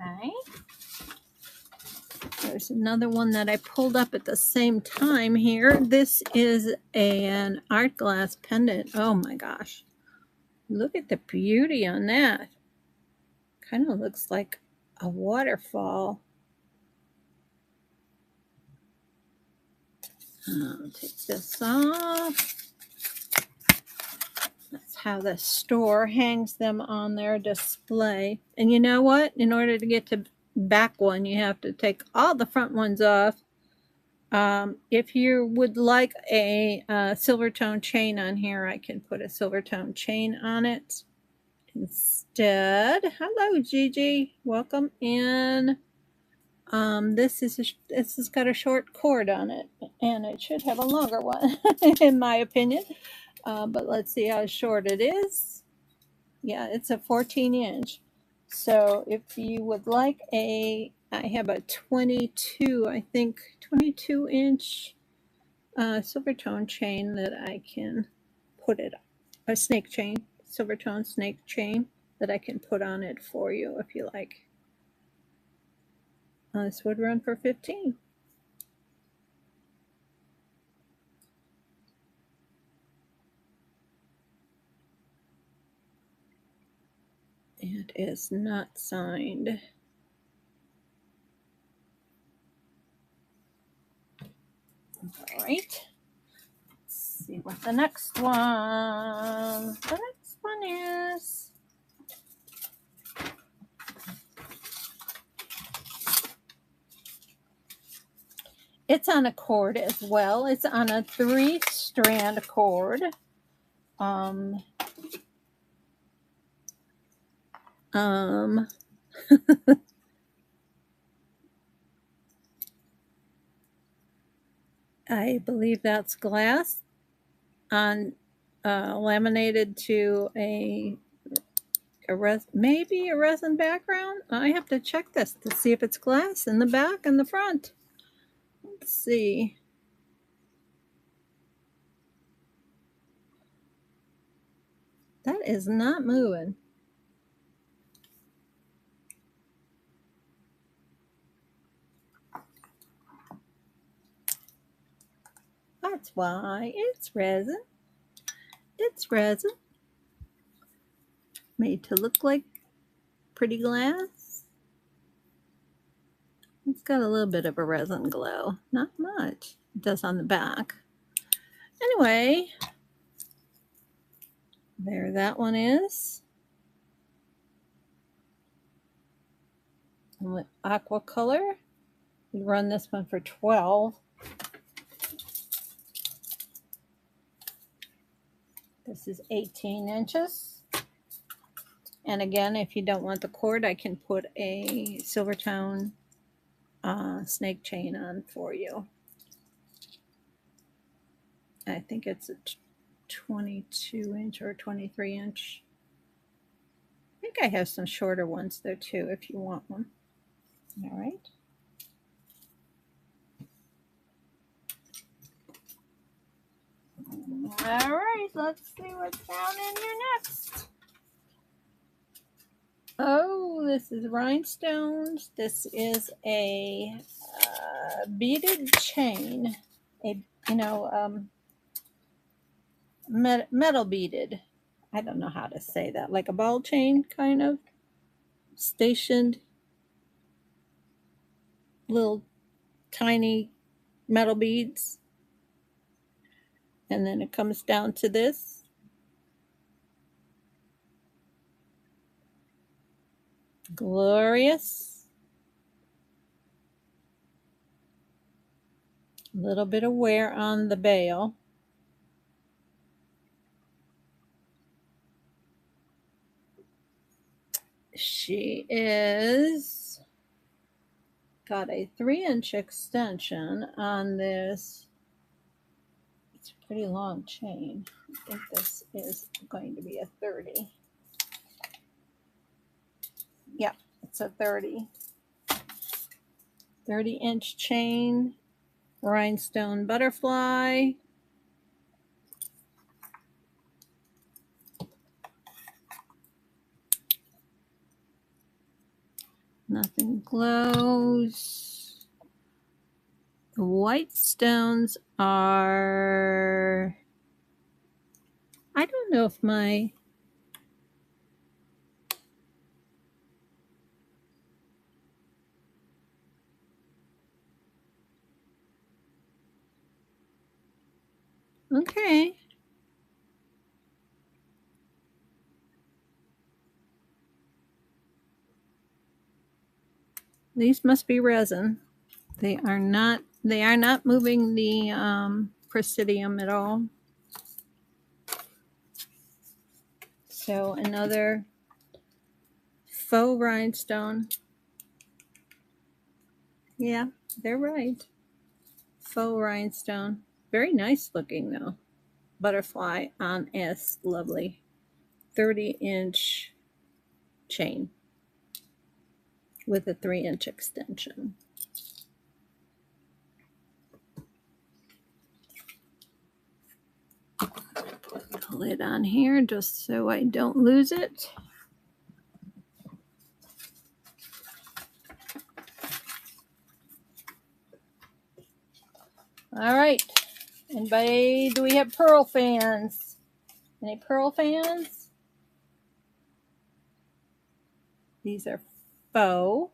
Okay. There's another one that I pulled up at the same time here. This is an art glass pendant. Oh my gosh. Look at the beauty on that. Kind of looks like a waterfall. I'll take this off. That's how the store hangs them on their display. And you know what? In order to get to back one, you have to take all the front ones off. If you would like a silver tone chain on here, I can put a silver tone chain on it instead. Hello, Gigi. Welcome in. This has got a short cord on it, and it should have a longer one, in my opinion. But let's see how short it is. Yeah, it's a 14-inch. So if you would like I have a 22, I think 22-inch silver tone chain that I can put it, a snake chain, silver tone snake chain that I can put on it for you if you like. This would run for 15. It is not signed. All right. Let's see what the next one. The next one is. It's on a cord as well. It's on a 3-strand cord. I believe that's glass. on laminated to maybe a resin background. I have to check this to see if it's glass in the back and the front. Let's see. That is not moving. That's why it's resin. It's resin. Made to look like pretty glass. It's got a little bit of a resin glow. Not much. It does on the back. Anyway, there that one is. And with aqua color, we run this one for 12. This is 18 inches. And again, if you don't want the cord, I can put a silver tone snake chain on for you. I think it's a 22 inch or 23 inch. I think I have some shorter ones there too if you want one. All right. All right, let's see what's down in here next. Oh, this is rhinestones. This is a beaded chain, metal beaded. I don't know how to say that, like a ball chain kind of stationed little tiny metal beads. And then it comes down to this. Glorious. A little bit of wear on the bail. She is got a 3-inch extension on this. It's a pretty long chain. I think this is going to be a 30. Yeah, it's a 30-inch chain, rhinestone butterfly. Nothing glows. The white stones are, I don't know if my, okay. These must be resin. They are not moving the presidium at all. So another faux rhinestone. Yeah, they're right. Faux rhinestone. Very nice looking though. Butterfly on a lovely 30-inch chain with a 3-inch extension. Put the lid on here just so I don't lose it. All right. Anybody, do we have pearl fans? Any pearl fans? These are faux.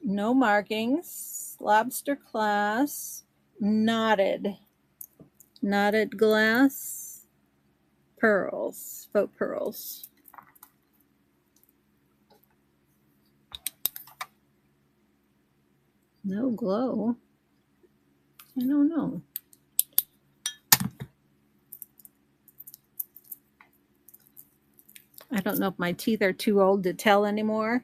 No markings. Lobster class. Knotted glass pearls. Faux pearls. No glow. I don't know. I don't know if my teeth are too old to tell anymore.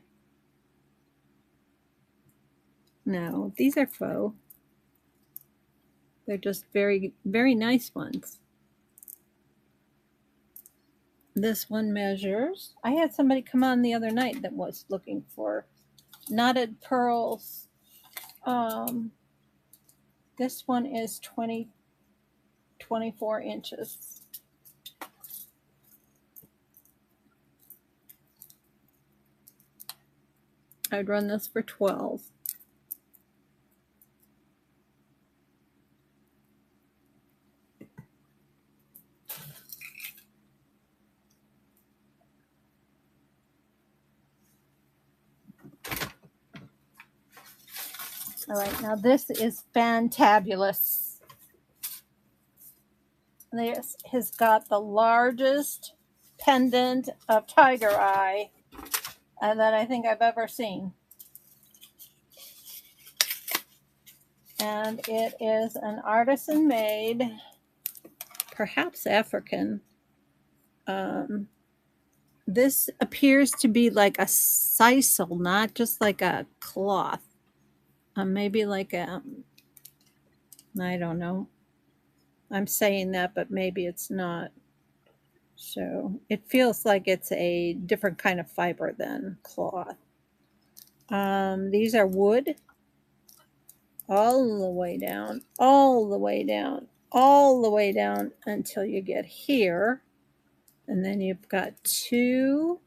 No, these are faux. They're just very, very nice ones. This one measures. I had somebody come on the other night that was looking for knotted pearls. This one is 24 inches. I'd run this for 12. All right, now this is fantabulous. This has got the largest pendant of tiger eye that I think I've ever seen. And it is an artisan made, perhaps African. This appears to be like a sisal, not just like a cloth. Maybe like a, I don't know. I'm saying that, but maybe it's not. So it feels like it's a different kind of fiber than cloth. These are wood. All the way down, all the way down, all the way down until you get here. And then you've got 2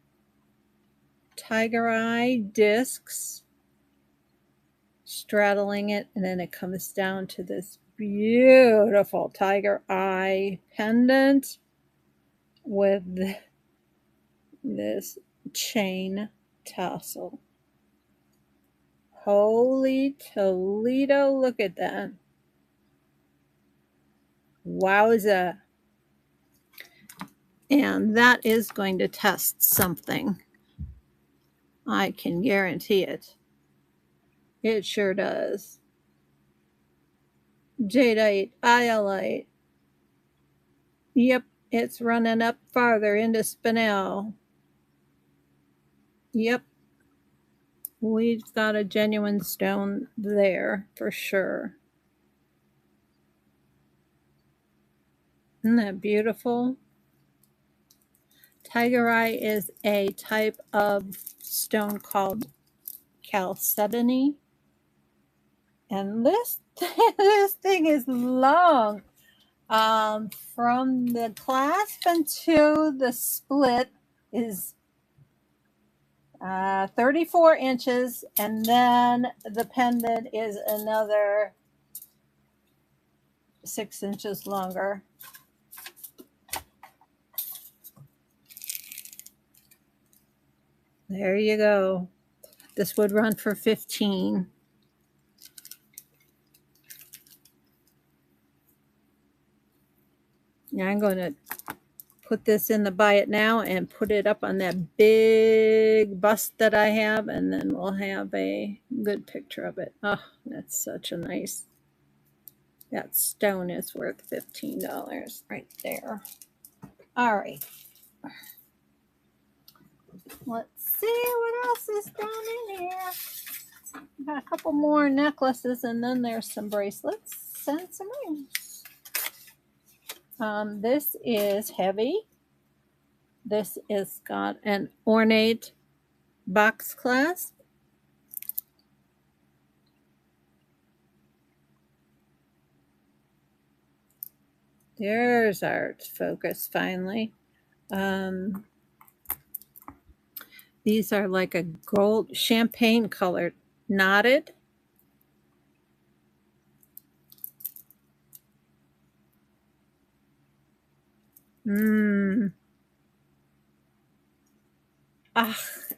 tiger eye discs straddling it, and then it comes down to this beautiful tiger eye pendant with this chain tassel. Holy Toledo, look at that. Wowza. And that is going to test something. I can guarantee it. It sure does. Jadeite, iolite. Yep, it's running up farther into spinel. Yep. We've got a genuine stone there for sure. Isn't that beautiful? Tiger eye is a type of stone called chalcedony. And this thing is long. From the clasp into the split is 34 inches, and then the pendant is another 6 inches longer. There you go. This would run for 15. Now I'm going to put this in the buy it now and put it up on that big bust that I have, and then we'll have a good picture of it. Oh, that's such a nice, that stone is worth $15 right there. All right. Let's see what else is down in here. Got a couple more necklaces, and then there's some bracelets and some rings. This is heavy. This is got an ornate box clasp. There's our focus finally. These are like a gold champagne colored knotted.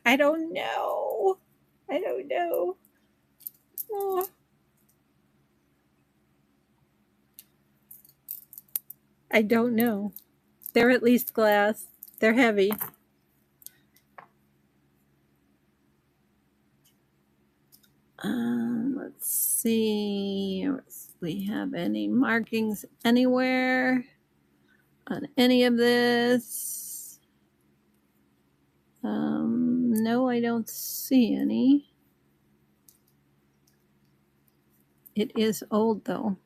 I don't know. I don't know. Oh. I don't know. They're at least glass. They're heavy. Let's see if we have any markings anywhere on any of this. No, I don't see any. It is old though.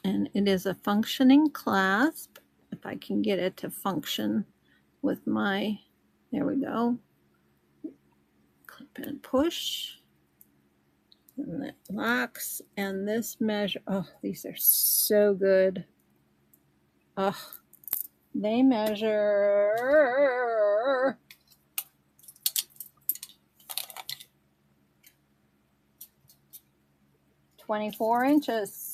And it is a functioning clasp. If I can get it to function with my, there we go. Clip and push. And it locks. And this measure, oh, these are so good. Oh, they measure 24 inches.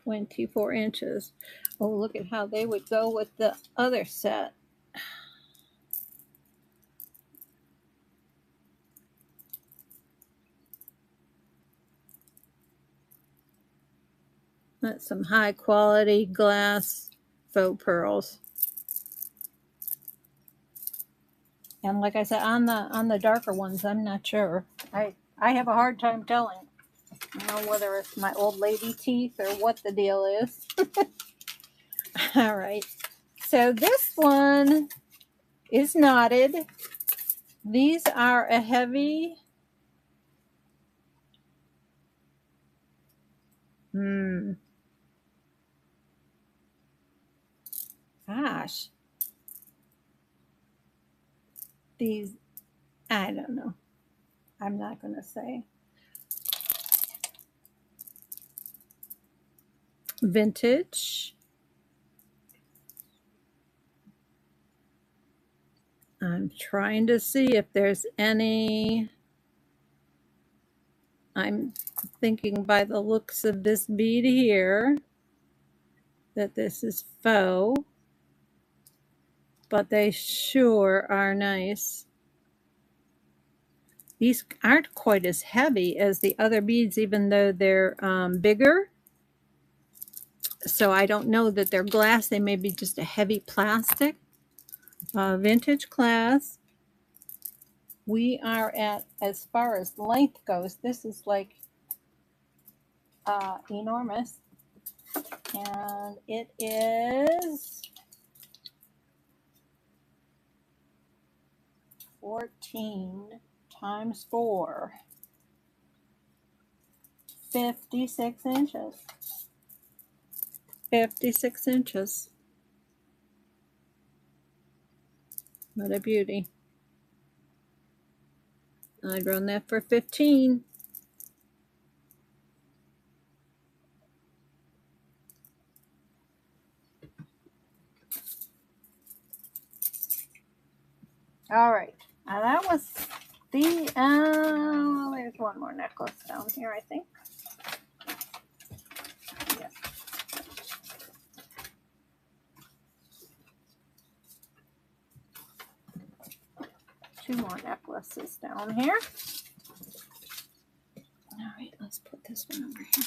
24 inches. Oh, look at how they would go with the other set. That's some high quality glass faux pearls. And like I said, on the darker ones, I'm not sure. I have a hard time telling. I don't know whether it's my old lady teeth or what the deal is. All right. So this one is knotted. These are a heavy. Gosh. These, I don't know. I'm not going to say. Vintage. I'm trying to see if there's any. I'm thinking by the looks of this bead here that this is faux, but they sure are nice. These aren't quite as heavy as the other beads, even though they're bigger. So I don't know that they're glass. They may be just a heavy plastic. Vintage class. We are at, as far as length goes, this is like enormous. And it is 14 times 4. 56 inches. 56 inches. What a beauty. I'd run that for 15. All right. Now that was the, there's one more necklace down here, I think. Yeah. Two more necklaces down here. All right, let's put this one over here.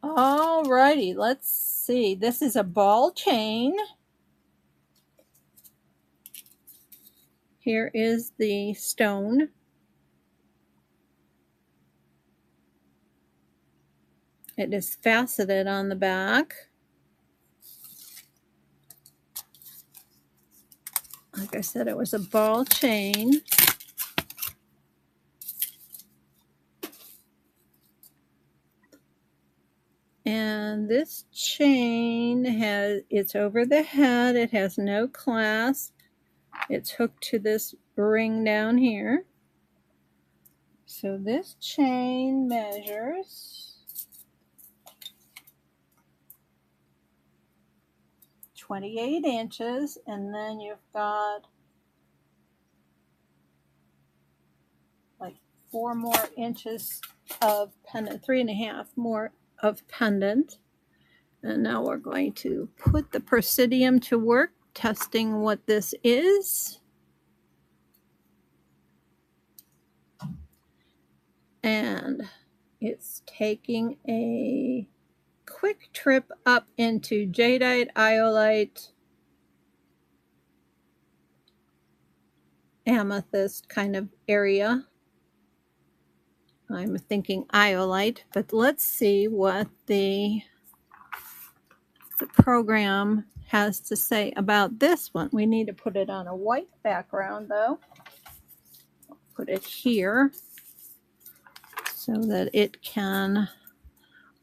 All righty, let's see. This is a ball chain. Here is the stone. It is faceted on the back. Like I said, it was a ball chain. And this chain it's over the head. It has no clasp. It's hooked to this ring down here. So this chain measures 28 inches, and then you've got like 4 more inches of pendant, 3.5 more of pendant. And now we're going to put the Presidium to work, testing what this is. And it's taking a quick trip up into jadeite, iolite, amethyst kind of area. I'm thinking iolite, but let's see what the program has to say about this one. We need to put it on a white background though. I'll put it here. so that it can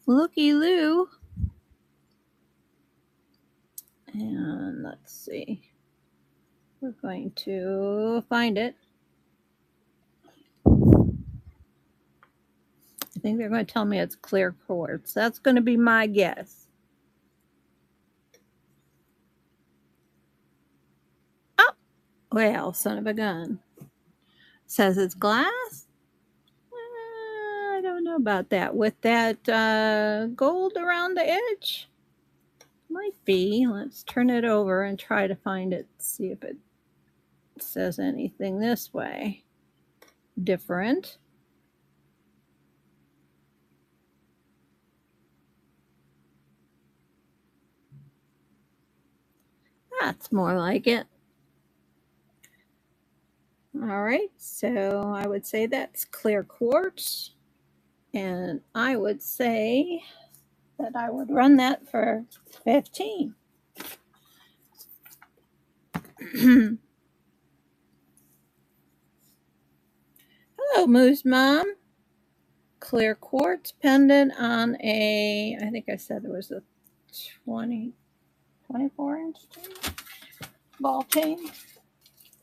looky-loo. And let's see. We're going to find it. I think they're going to tell me it's clear quartz. That's going to be my guess. Oh, well, son of a gun. Says it's glass. I don't know about that. With that gold around the edge. Might be. Let's turn it over and try to find it. See if it says anything this way. Different. That's more like it. All right, so I would say that's clear quartz. And I would say that I would run that for 15. Hello, Moose Mom. Clear quartz pendant on a, I think I said it was a 24-inch chain, ball chain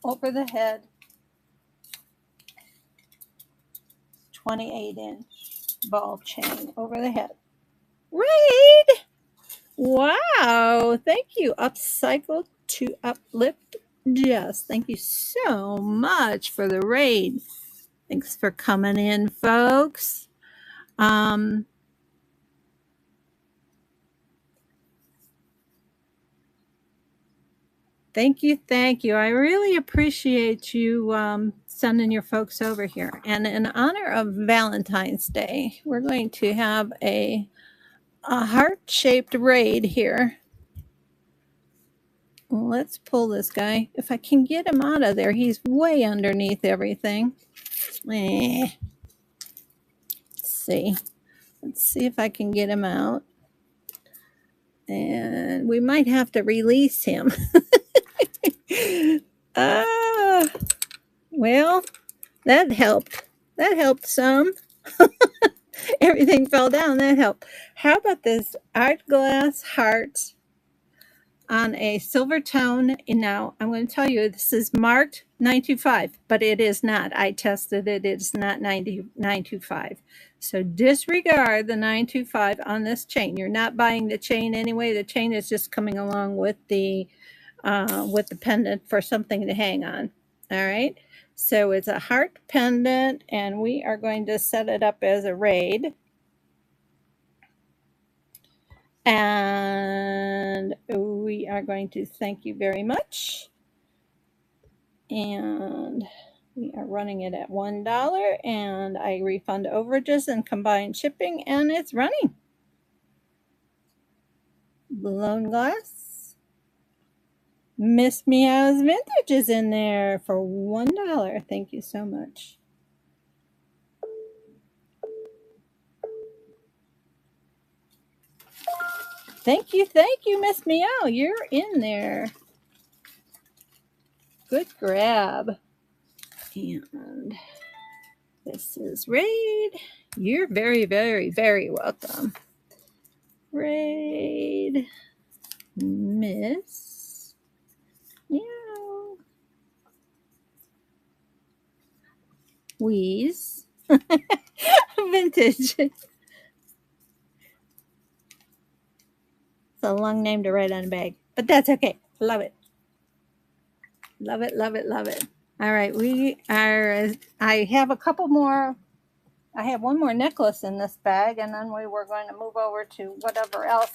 over the head. 28-inch ball chain over the head. Raid! Wow, thank you. Upcycle to uplift Jess. Thank you so much for the raid. Thanks for coming in, folks. Thank you. I really appreciate you sending your folks over here. And in honor of Valentine's Day, we're going to have a heart-shaped raid here. Let's pull this guy. If I can get him out of there, he's way underneath everything. Let's see. Let's see if I can get him out. And we might have to release him. Well, that helped. That helped some. Everything fell down. That helped. How about this art glass heart on a silver tone? And now I'm going to tell you this is marked 925, but it is not. I tested it. It's not 925. So disregard the 925 on this chain. You're not buying the chain anyway. The chain is just coming along with the pendant for something to hang on. All right. So it's a heart pendant, and we are going to set it up as a raid. And we are going to thank you very much. And we are running it at $1, and I refund overages and combined shipping, and it's running. Blown glass. Miss Meow's Vintage is in there for $1. Thank you so much. Thank you, Miss Meow. You're in there. Good grab. And this is Raid. You're very, very, very welcome. Raid. Miss Meow. Wheeze. Vintage. It's a long name to write on a bag, but that's okay. Love it. Love it, love it, love it. All right, I have a couple more. I have one more necklace in this bag, and then we were going to move over to whatever else.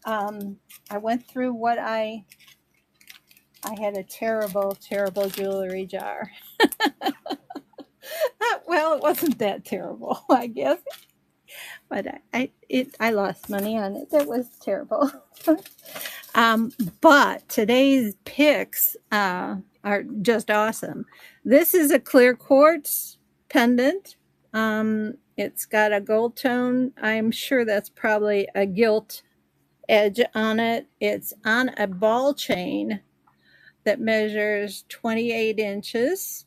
I went through what I had a terrible, terrible jewelry jar. Well, it wasn't that terrible, I guess. But I lost money on it. That was terrible. But today's picks are just awesome. This is a clear quartz pendant. It's got a gold tone. I'm sure that's probably a gilt edge on it. It's on a ball chain that measures 28 inches.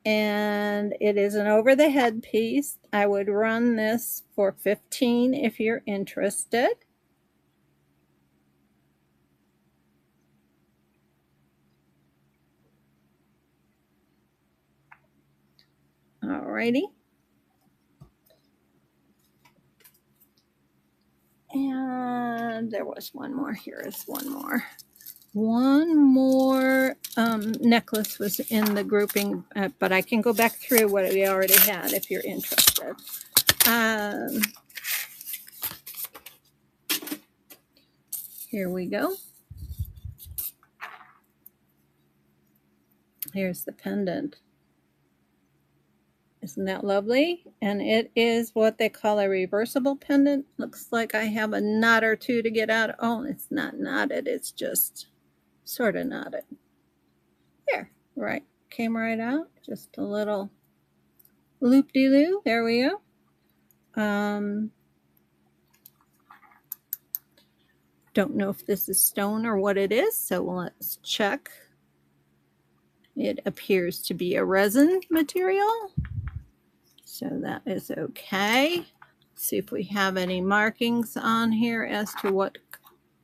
and it is an over the head piece. I would run this for $15 if you're interested. Alrighty. And there was one more. Here is one more. One more necklace was in the grouping, but I can go back through what we already had if you're interested. Here we go. Here's the pendant. Isn't that lovely? And it is what they call a reversible pendant. Looks like I have a knot or two to get out. Oh, it's not knotted. It's just sort of knotted. There, right. Came right out. Just a little loop-de-loo. There we go. Don't know if this is stone or what it is, so let's check. It appears to be a resin material, so that is okay. See if we have any markings on here as to what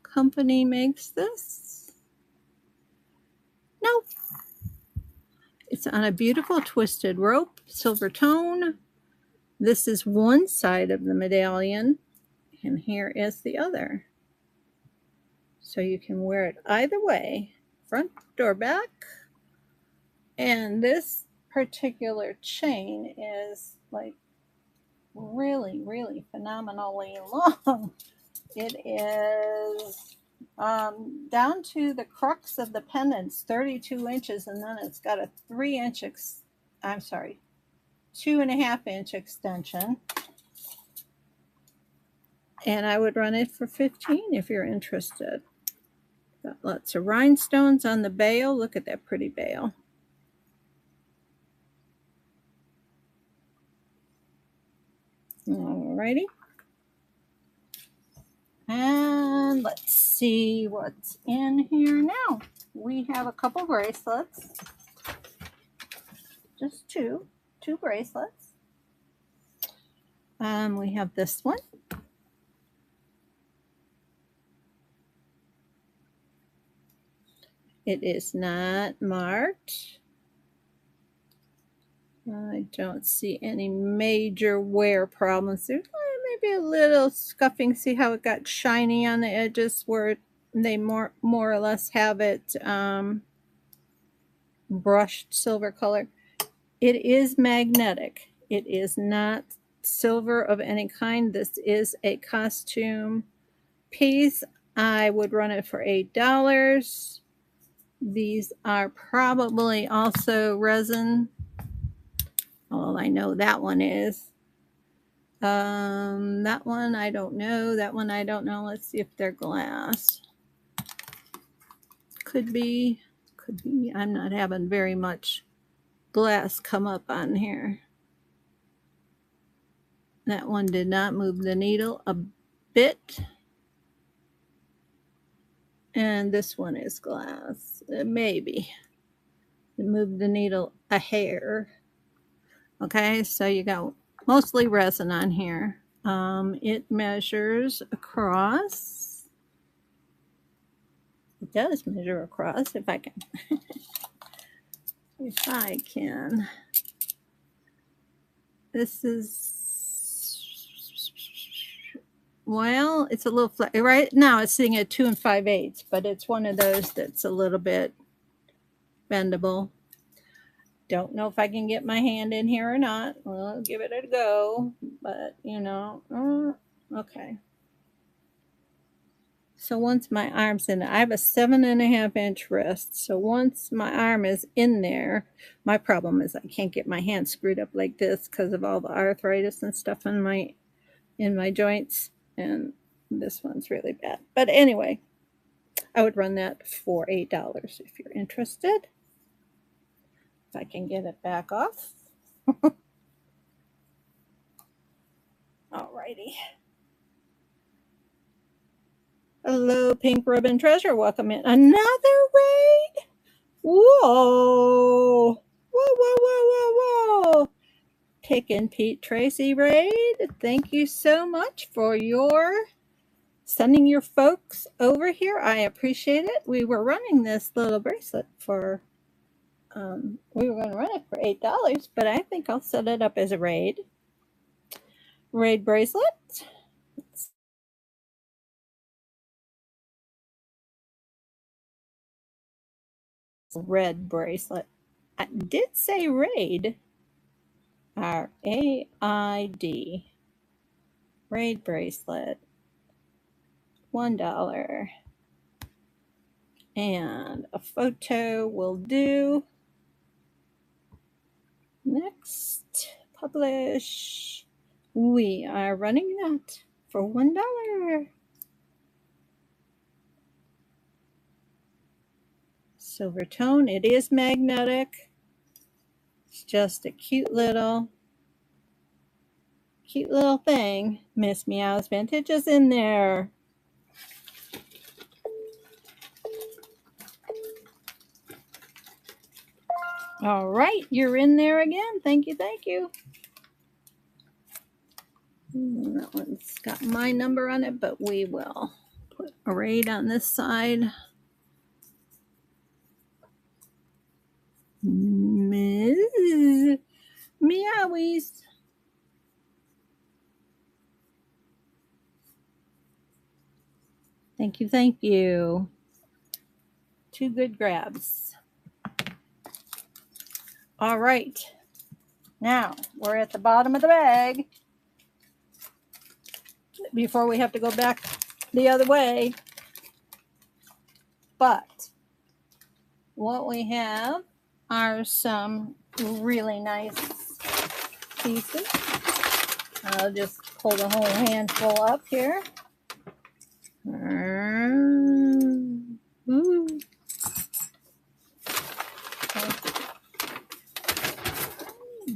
company makes this. Nope. It's on a beautiful twisted rope, silver tone. This is one side of the medallion, and here is the other. So you can wear it either way, front or back. And this particular chain is like really, really phenomenally long. It is down to the crux of the pendants, 32 inches, and then it's got a 2.5-inch extension. And I would run it for $15 if you're interested. Got lots of rhinestones on the bail. Look at that pretty bail. Alrighty. And let's see what's in here now. We have a couple bracelets. Just two bracelets. We have this one. It is not marked. I don't see any major wear problems. There's maybe a little scuffing. See how it got shiny on the edges where they more or less have it brushed silver color. It is magnetic. It is not silver of any kind. This is a costume piece. I would run it for $8. These are probably also resin. Well, I know that one is. That one I don't know. That one I don't know. Let's see if they're glass. Could be. I'm not having very much glass come up on here. That one did not move the needle a bit. And this one is glass. Maybe. It moved the needle a hair. Okay, so you got mostly resin on here. It measures across. It does measure across if I can. If I can. This is, well, it's a little flat. Right now it's sitting at 2 5/8, but it's one of those that's a little bit bendable. Don't know if I can get my hand in here or not. Well, give it a go, but you know, okay. So once my arm's in, I have a 7.5-inch wrist. So once my arm is in there, my problem is I can't get my hand screwed up like this because of all the arthritis and stuff in my joints. And this one's really bad. But anyway, I would run that for $8 if you're interested. If I can get it back off. Alrighty. Hello, Pink Ribbon Treasure. Welcome in. Another raid? Whoa. Whoa, whoa, whoa, whoa, whoa. Pick and Pete Tracy Raid, thank you so much for your sending your folks over here. I appreciate it. We were running this little bracelet for, we were going to run it for $8, but I think I'll set it up as a raid bracelet. Red bracelet. I did say raid. RAID. Raid bracelet. $1. And a photo will do. Next, publish. We are running that for $1. Silver tone. It is magnetic. It's just a cute little thing. Miss Meow's Vintage is in there. All right, you're in there again. Thank you, thank you. That one's got my number on it, but we will put a raid on this side. Ms. Meowies. Thank you, thank you. Two good grabs. All right. Now we're at the bottom of the bag. Before we have to go back the other way. But what we have are some really nice pieces. I'll just pull the whole handful up here. Ooh.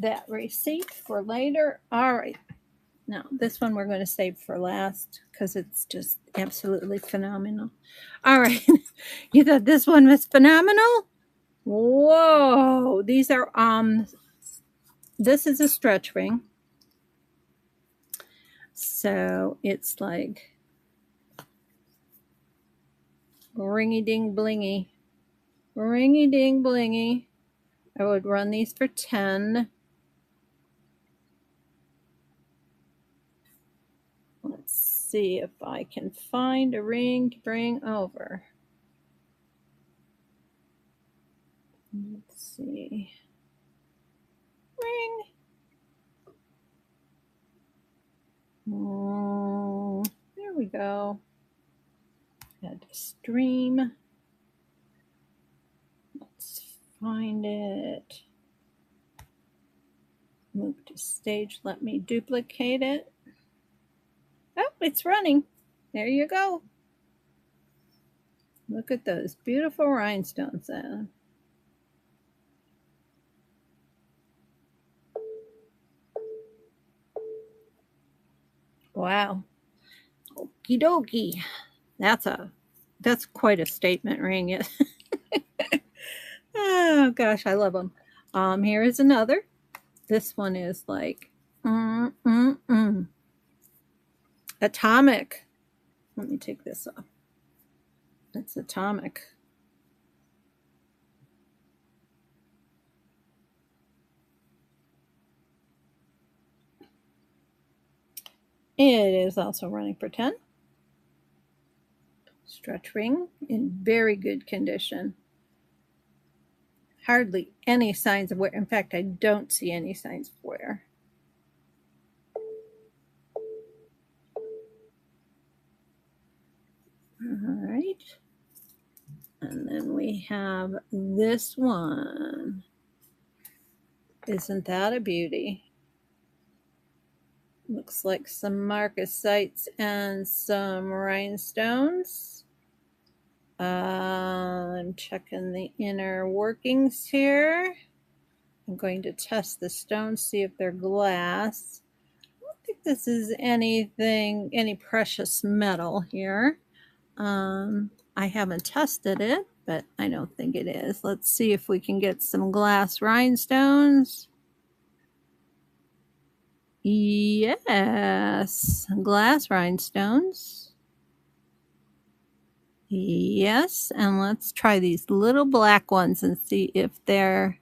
That receipt for later. All right. Now, this one we're going to save for last because it's just absolutely phenomenal. All right. You thought this one was phenomenal? Whoa. These are, this is a stretch ring. So it's like ringy ding blingy. Ringy ding blingy. I would run these for 10. Let's see if I can find a ring to bring over. Let's see. Ring. Oh, there we go. Add to stream. Let's find it. Move to stage. Let me duplicate it. Oh, it's running. There you go. Look at those beautiful rhinestones. Wow. Okie dokie. That's quite a statement ring. Oh gosh, I love them. Here is another. This one is like atomic. Let me take this off. It's atomic. It is also running for 10. Stretch ring in very good condition. Hardly any signs of wear. In fact, I don't see any signs of wear. All right. And then we have this one. Isn't that a beauty? Looks like some marcasites and some rhinestones. I'm checking the inner workings here. I'm going to test the stones, see if they're glass. I don't think this is any precious metal here. I haven't tested it, but I don't think it is. Let's see if we can get some glass rhinestones. Yes, glass rhinestones. Yes, and let's try these little black ones and see if they're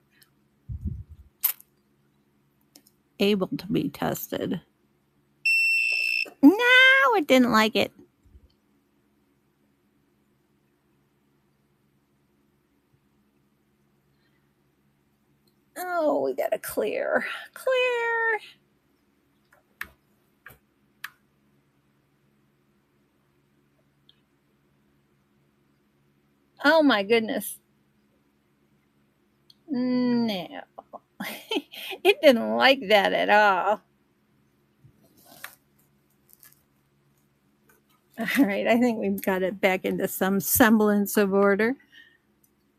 able to be tested. No, it didn't like it. Oh, we gotta clear. Clear. Oh my goodness. No. It didn't like that at all. All right, I think we've got it back into some semblance of order.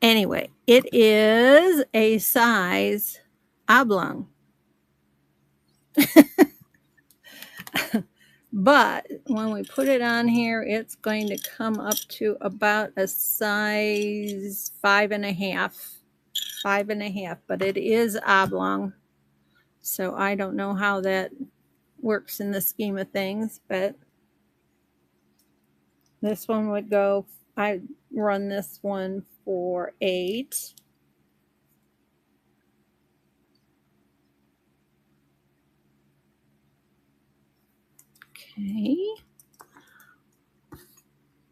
Anyway, it is a size oblong. But when we put it on here, it's going to come up to about a size 5.5. 5.5, but it is oblong. So I don't know how that works in the scheme of things, but this one would go, I run this one for 8. Okay.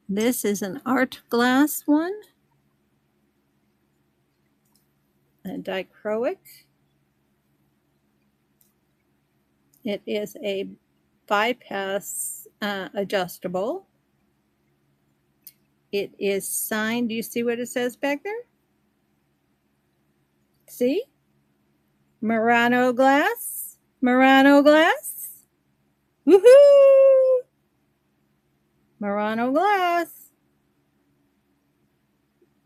This is an art glass one, a dichroic. It is a bypass adjustable. It is signed. Do you see what it says back there? See? Murano glass. Murano glass. Woohoo! Murano glass.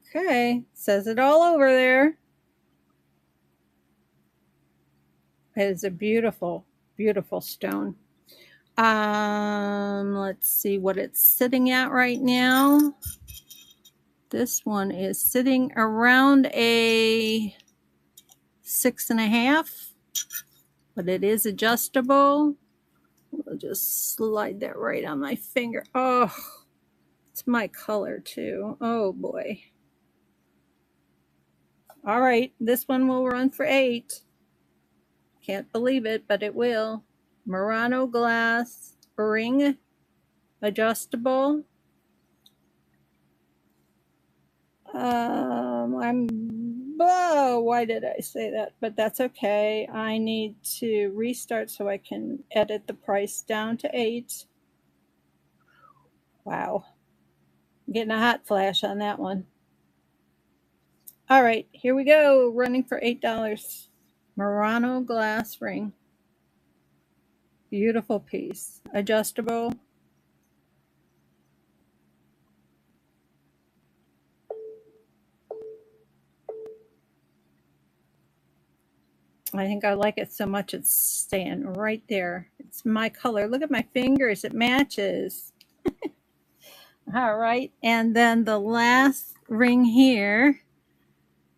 Okay, says it all over there. It is a beautiful, beautiful stone. Let's see what it's sitting at right now. This one is sitting around a 6.5, but it is adjustable. We'll just slide that right on my finger. Oh, it's my color too. Oh boy. All right, this one will run for 8. Can't believe it, but it will. Murano glass, ring, adjustable. Why did I say that? But that's okay. I need to restart so I can edit the price down to 8. Wow. I'm getting a hot flash on that one. All right, here we go. Running for $8. Murano glass ring. Beautiful piece. Adjustable. I think I like it so much it's staying right there. It's my color. Look at my fingers. It matches. All right. And then the last ring here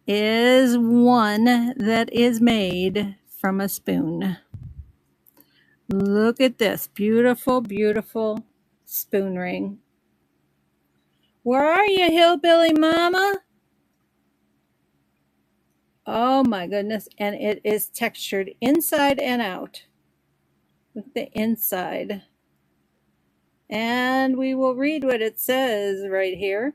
is one that is made from a spoon. Look at this. Beautiful, beautiful spoon ring. Where are you, hillbilly mama? Oh my goodness. And it is textured inside and out. Look at the inside. And we will read what it says right here.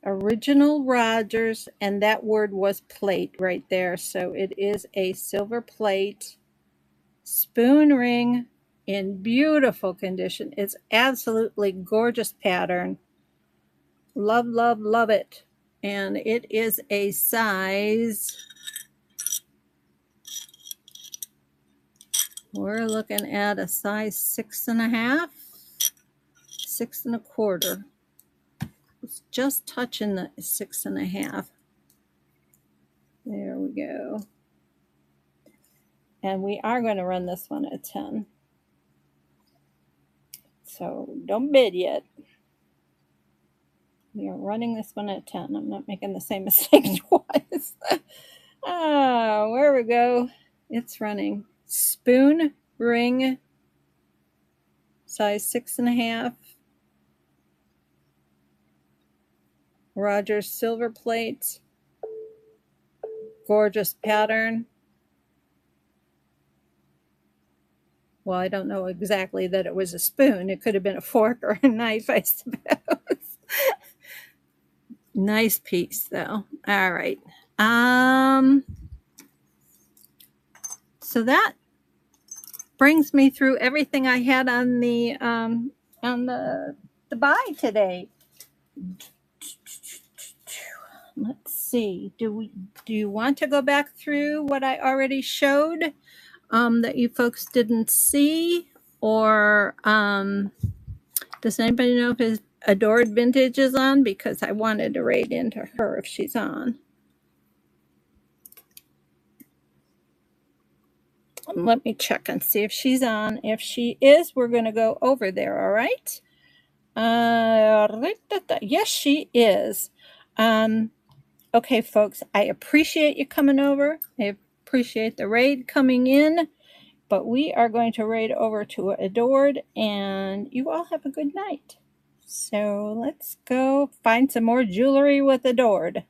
Original Rogers, and that word was plate right there. So it is a silver plate spoon ring in beautiful condition. It's absolutely gorgeous pattern. Love, love, love it. And it is a size, we're looking at a size 6.5, 6.25. It's just touching the 6.5. There we go. And we are going to run this one at 10. So don't bid yet. We are running this one at 10. I'm not making the same mistake twice. Where we go. It's running. Spoon ring, size 6.5. Rogers silver plate. Gorgeous pattern. Well, I don't know exactly that it was a spoon. It could have been a fork or a knife, I suppose. Nice piece, though. All right. So that brings me through everything I had on the buy today. Let's see. Do you want to go back through what I already showed that you folks didn't see, or does anybody know if his Adored Vintage is on? Because I wanted to raid into her if she's on. Let me check and see if she's on. If she is, we're going to go over there, all right? Yes, she is. Okay, folks, I appreciate you coming over. I appreciate the raid coming in, but we are going to raid over to Adored, and you all have a good night. So let's go find some more jewelry with Adored.